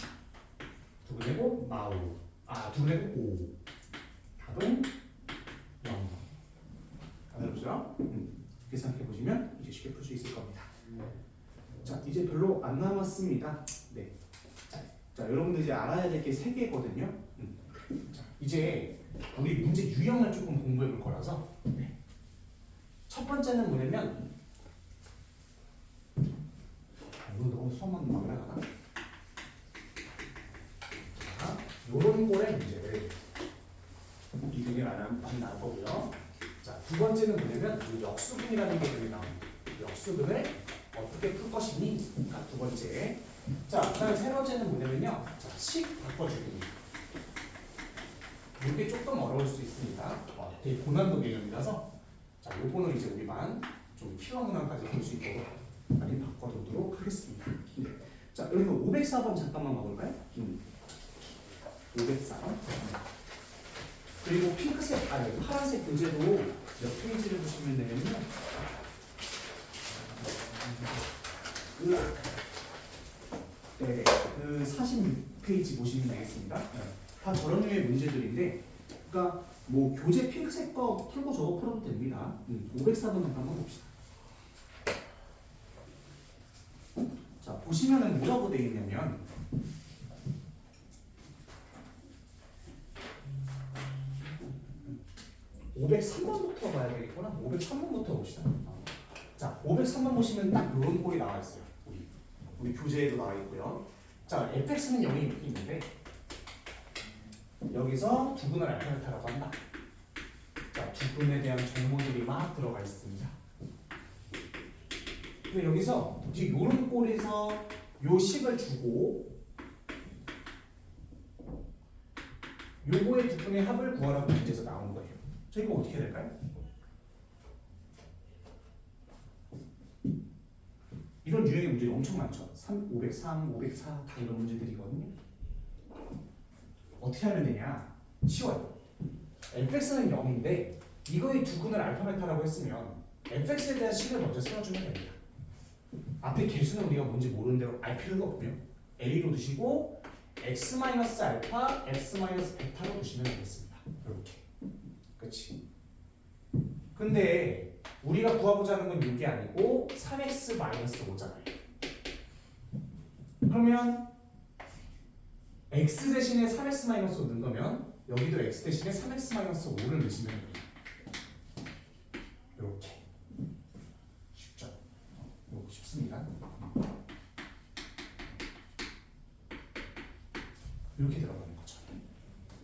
두 근의 곱 마5, 두 근의 곱 5, 답은 0. 알아보죠? 계산해 보시면 이제 쉽게 풀 수 있을 겁니다. 자, 이제 별로 안 남았습니다. 네. 자, 여러분들 이제 알아야 될 게 3개거든요. 자, 이제 우리 문제 유형을 조금 공부해 볼 거라서, 네. 첫 번째는 뭐냐면, 이거 너무 수업만 막으라가나? 자, 요런 거의 문제를 이등이 많이 나올 거고요. 자, 두 번째는 뭐냐면 이 역수분이라는 개념이 나옵니다. 역수분을 어떻게 풀 것이니가 두 번째. 자, 그다음에 세 번째는 뭐냐면요. 자, 식 바꿔주기. 이게 조금 어려울 수 있습니다. 되게 고난도 개념이라서, 자, 요거는 이제 우리만 좀 킬러 문항까지 볼 수 있도록 많이 바꿔두도록 하겠습니다. 네. 자, 여기서 504번 잠깐만 봐볼까요? 504번. 그리고 핑크색, 파란색 교재도 몇 페이지를 보시면 되면요. 네, 그 46페이지 보시면 되겠습니다. 다 저런 류의 문제들인데, 그러니까 뭐 교재 핑크색 거 풀고 저거 풀어도 됩니다. 504번 잠깐만 봅시다. 자, 보시면은 뭐라고 되어 있냐면, (503번부터) 봐야 되겠구나. 503번부터 봅시다. 자, 503번 보시면 딱 이런 꼴이 나와 있어요. 우리 교재에도 나와 있고요. 자, fx는 0이 있는데 여기서 두근을 알파 베타라고 한다. 자, 두근에 대한 정보들이 막 들어가 있습니다. 근데 여기서 이제 이런 꼴에서 요 식을 주고 요거의 두근의 합을 구하라고 문제에서 나온 거예요. 자, 이거 어떻게 될까요? 이런 유형의 문제가 엄청 많죠. 503, 504 다 이런 문제들이거든요. 어떻게 하면 되냐? 쉬워요. fx는 0인데 이거의 두근을 알파 베타라고 했으면 fx에 대한 식을 먼저 세워주면 됩니다. 앞에 개수는 우리가 뭔지 모르는 대로 알 필요가 없고요. a로 두시고 x-알파, x-베타로 두시면 되겠습니다. 이렇게. 그렇지? 근데 우리가 구하고자 하는 건 이게 아니고 3x-5잖아요. 그러면 x 대신에 3x-5 넣는 거면 여기도 x 대신에 3x-5를 넣으시면 됩니다. 이렇게. 쉽죠? 이거 쉽습니다. 이렇게 들어가는 거죠.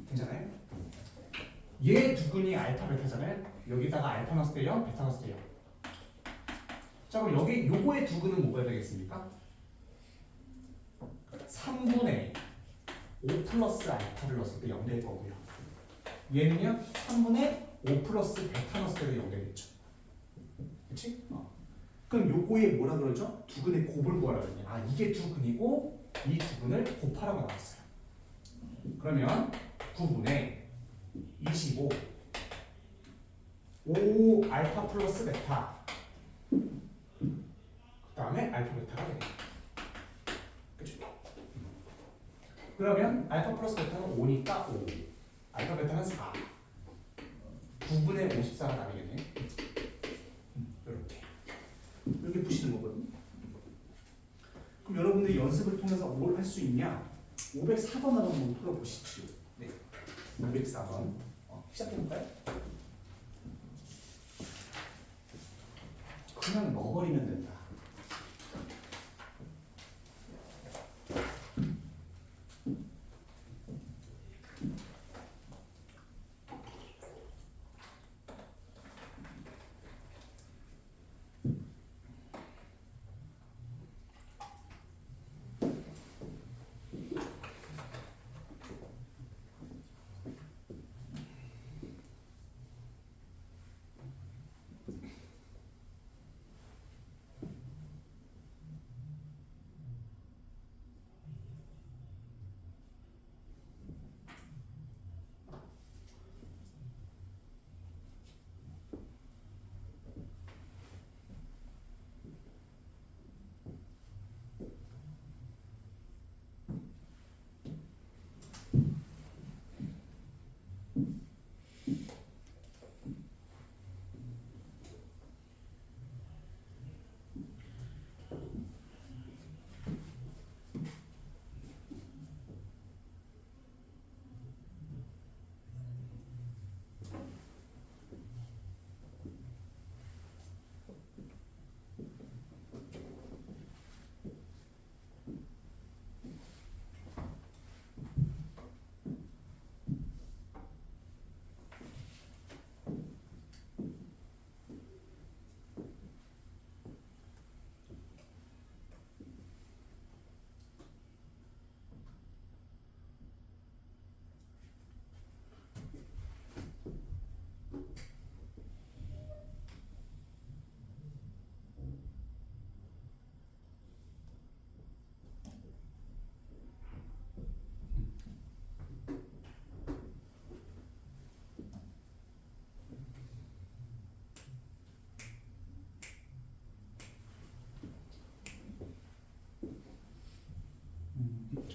괜찮아요? 얘 두근이 알파 베타잖아요. 여기다가 알파 넣었을 때 0, 베타 넣었을 때 0. 자, 그럼 여기 요거의 두근은 뭐가 되겠습니까? 3분의 5 플러스 알파를 넣었을 때 0 될 거고요. 얘는요 3분의 5 플러스 베타 넣었을 때도 0 되겠죠. 그렇지? 그럼 요거에 뭐라 그러죠? 두근의 곱을 구하라 그러냐. 이게 두근이고 이 두근을 곱하라고 나왔어요. 그러면 9분의 25 5 알파 플러스 베타, 그 다음에 알파 베타가 되겠다. 그쵸? 그러면 알파 플러스 베타는 5니까 5, 알파 베타는 4, 9분의 54가 답이겠네. 이렇게 푸시는 거거든요. 그럼 여러분들이 연습을 통해서 뭘 할 수 있냐? 504번을 한번 풀어보시죠. 네, 504번 시작해볼까요? 그냥 넣어버리면 된다.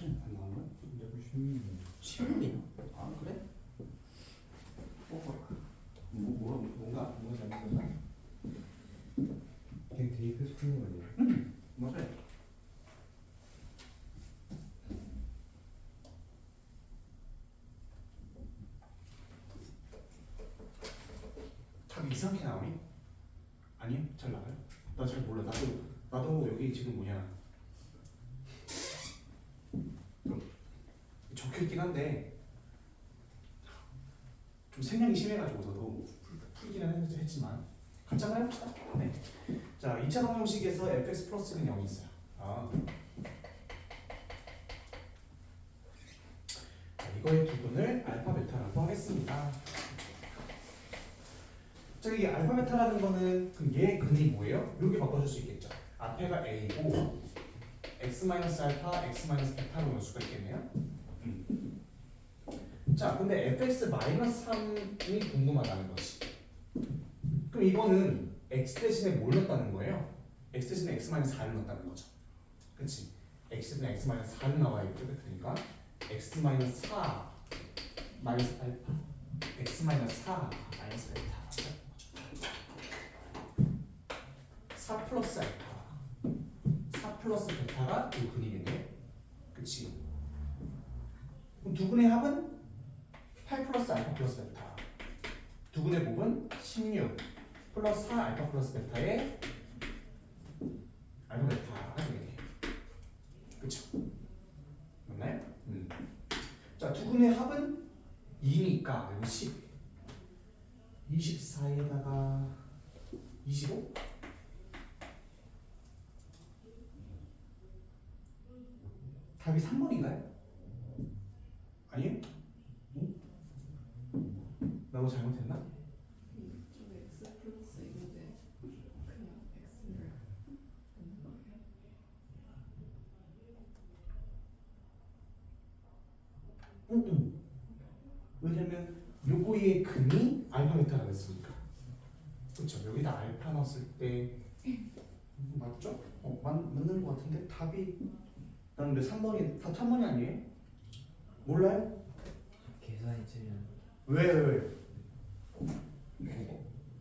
안 나온 거야? 너무 쉬운데. 시험이야? 아 그래? 뽑아라. 뭔가 잘못됐나? 그냥 대입해서 푸는 거 아니에요? 맞아요. 답이 이상하게 나오니? 아니요? 잘 나와요? 나 잘 몰라. 나도 여기 지금 뭐냐 적혀있긴 한데 좀 생략이 심해가지고 저도 풀기는 했지만 같이 한번 해봅시다. 네. 자, 2차 방정식에서 fx 플러스는 0이 있어요. 자, 이거의 두분을 알파 베타라고 하겠습니다. 자, 이게 알파 베타라는 거는 그럼 얘 근이 뭐예요? 이렇게 바꿔줄 수 있겠죠. 앞에가 a고 x 마이너스 알파, x 마이너스 베타로 넣을 수가 있겠네요. 자, 근데 fx 마이너스 3이 궁금하다는 거지. 그럼 이거는 x 대신에 뭘 넣었다는 거예요? x 대신에 x 마이너스 4를 넣었다는 거죠. 그치? x 대신에 x 마이너스 4를 나와야 되니까 x 마이너스 4 마이너스 알파, x 마이너스 4 마이너스 베타 4 플러스 알파 4 플러스 베타가 이 근이겠네. 그치? 그럼 두 분의 합은 8 플러스 알파 플러스 베타. 두 분의 곱은 16 플러스 4 알파 플러스 베타의 알파 베타가 되겠네요. 그쵸? 맞나요? 자, 두 분의 합은 2니까 여기 10 24에다가 25? 답이 3번인가요? 아니에요? 나 뭐 잘못했나? 이쪽에 x 플러스 있는데 그냥 x를 넣는 거예요? 왜냐면 요거의 근이 알파 베타가 됐으니까. 그렇죠. 여기다 알파 넣었을 때 맞죠? 맞는 것 같은데 답이 나는 왜 3번이 답 3번이 아니에요? 몰라요? 계산이 틀리는 왜?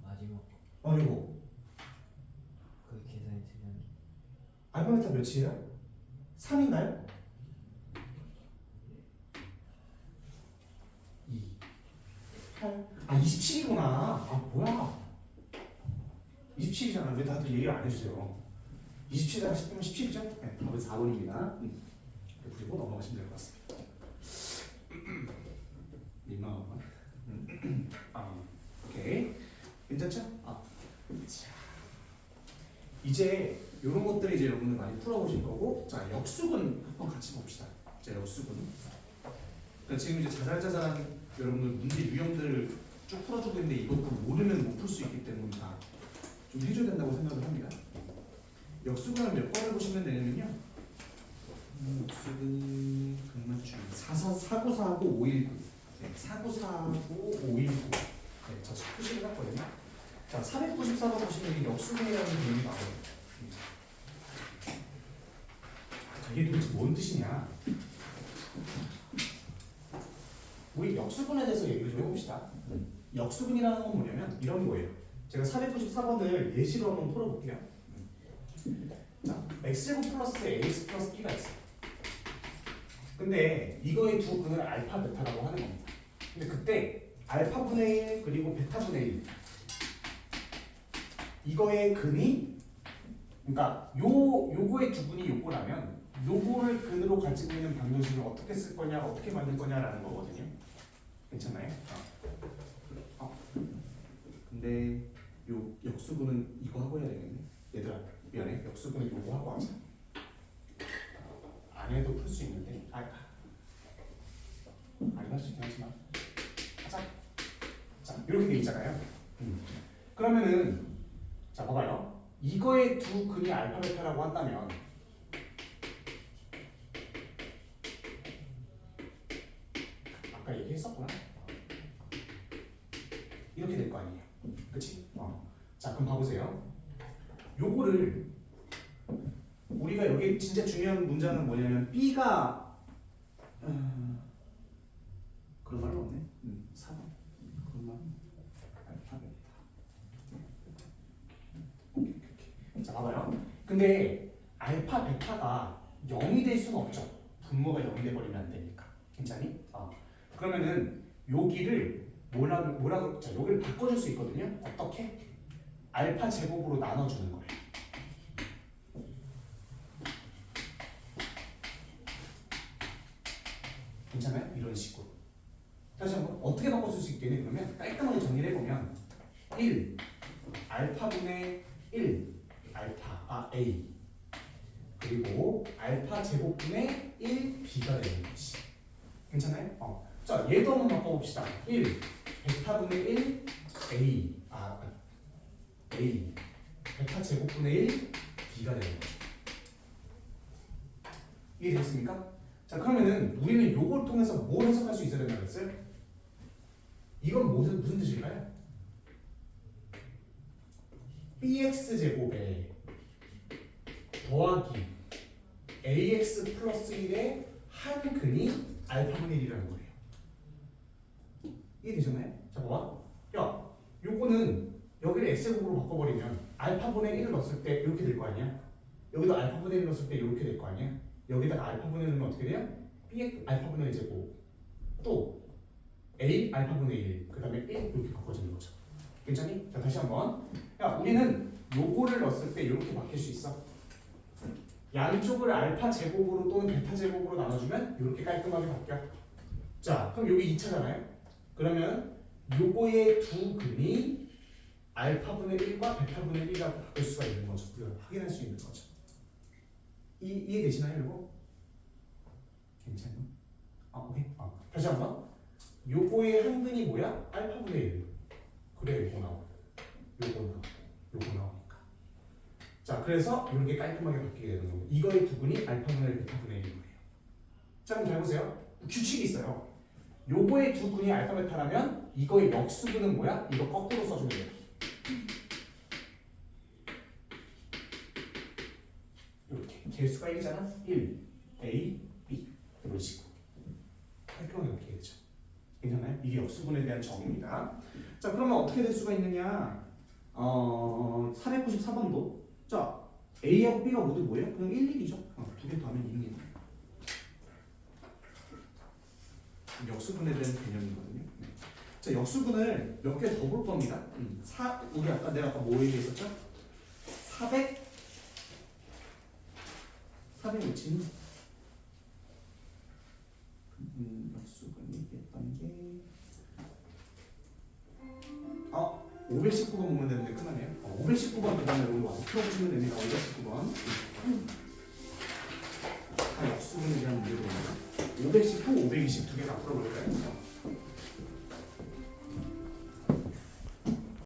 마지막 이거 그 계산이 틀리는 알파 베타 몇이에요? 3인가요? 18. 아 27이구나. 아 뭐야? 27이잖아. 왜 다들 얘기를 안 해주세요? 27에 10분 17이죠? 네, 답은 4번입니다. 그리고 넘어가시면 될 것 같습니다. 민망하구나. 오케이. 괜찮죠? 자, 이제 이런 것들이 이제 여러분들 많이 풀어보실 거고, 자 역수분 한번 같이 봅시다. 자 역수분. 그러니까 지금 이제 자잘자잘한 여러분들 문제 유형들을 쭉 풀어주고 있는데 이것도 모르면 못 풀 수 있기 때문에 다 좀 해줘야 된다고 생각을 합니다. 역수분을 몇 번을 보시면 되냐면요. 역수분이 극맞춤 4949 519. 네, 4949 519. 네, 저 표시를 했거든요. 자, 494번 보시면 역수분이라는 개념이 나와요. 자, 이게 도대체 뭔 뜻이냐? 우리 역수분에 대해서 얘기를 좀 해봅시다. 역수분이라는 건 뭐냐면 이런 거예요. 제가 494번을 예시로 한번 풀어볼게요. 자, x제곱 플러스 ax 플러스 b가 있어요. 근데 이거의 두 근을 알파, 베타라고 하는 겁니다. 근데 그때 알파분의 1 그리고 베타분의 1 이거의 근이 그러니까 요거의 두 근이 요거라면 요거를 근으로 가지고 있는 방정식을 어떻게 쓸 거냐, 어떻게 만들 거냐라는 거거든요. 괜찮나요? 근데 요 역수분은 이거 하고 해야 되겠네. 얘들아 미안해. 역수분은 요거 하고 하자. 안 해도 풀 수 있는데 안 할 수 있긴 하지만 하자. 자 이렇게 돼 있잖아요. 그러면은 자 봐봐요. 이거의 두 근이 알파 베타라고 한다면 아까 얘기했었구나. 이렇게 될 거 아니에요. 그치? 자 그럼 봐보세요. 요거를 우리가 여기 진짜 중요한 문장은 뭐냐면 B가 그런 말은 없네. 4번 그런 말은 알파 베타. 오케이. 자 봐봐요. 근데 알파 베타가 0이 될 수는 없죠. 분모가 0이 돼버리면 안 되니까. 괜찮니? 그러면은 여기를 뭐라고 자 여기를 바꿔줄 수 있거든요. 어떻게? 알파 제곱으로 나눠주는 거예요. 괜찮아요? 이런 식으로. 다시 한번 어떻게 바꿔줄 수 있겠니? 그러면 깔끔하게 정리를 해보면 1 알파분의 1 알파 A 그리고 알파 제곱분의 1 B가 되는 거지. 괜찮아요? 자 얘도 한번 바꿔봅시다. 1 베타분의 1 A A 베타 제곱분의 1 B가 되는 거죠. 이해됐습니까? 자 그러면은 우리는 요걸 통해서 뭘 해석할 수 있어야 된다고 했어요? 이건 무슨 뜻일까요? bx 제곱에 더하기 ax 플러스 1의 한 근이 알파분의 1이라는 거예요. 이해되셨나요? 자 봐봐. 야 요거는 여기를 x제곱으로 바꿔버리면 알파분의 1을 넣었을 때 이렇게 될 거 아니야? 여기도 알파분의 1을 넣었을 때 이렇게 될 거 아니야? 여기다가 알파분의 1은 어떻게 돼요? b 알파분의 1 제곱 또 a 알파분의 1 그 다음에 1 이렇게 바꿔지는 거죠. 괜찮니? 자 다시 한번. 야 우리는 요거를 넣었을 때 이렇게 바뀔 수 있어. 양쪽을 알파 제곱으로 또는 베타 제곱으로 나눠주면 이렇게 깔끔하게 바뀌어. 자 그럼 여기 2차잖아요. 그러면 요거의 두 근이 알파분의 1과 베타분의 1이라고 바꿀 수가 있는 거죠. 우리가 확인할 수 있는 거죠. 이해되시나요 이거? 괜찮니? 오케이. 다시 한번. 요거의 한 근이 뭐야? 알파분의 1. 그래 요거 나와. 요거 나오니까. 자 그래서 이렇게 깔끔하게 바뀌게 되는 거고 이거의 두 근이 알파분의 1, 베타분의 1인 거예요. 자 그럼 잘 보세요. 규칙이 있어요. 요거의 두 근이 알파 베타라면 이거의 역수분은 뭐야? 이거 거꾸로 써주면 돼요. 이렇게 개수가 1이잖아. 1, A, B 이런 식으로 깔끔하게 바뀌게 되죠. 괜찮아요? 이게 역수분에 대한 정의입니다. 자 그러면 어떻게 될 수가 있느냐? 494번도 자 A하고 B가 모두 뭐예요? 그냥 1, 1이죠. 두 개 더하면 2입니다. 역수분에 대한 개념이거든요. 자, 역수분을 몇 개 더 볼 겁니다. 우리 내가 아까 뭐 얘기했었죠? 400 역수분 얘기했던 게 519번 보면 되는데 끝나네요. 519번 그 다음에 여기 와서 풀어보시면 됩니다. 519번 다 역수분에 대한 문제들입니다. 519, 520 두 개 다 풀어볼까요?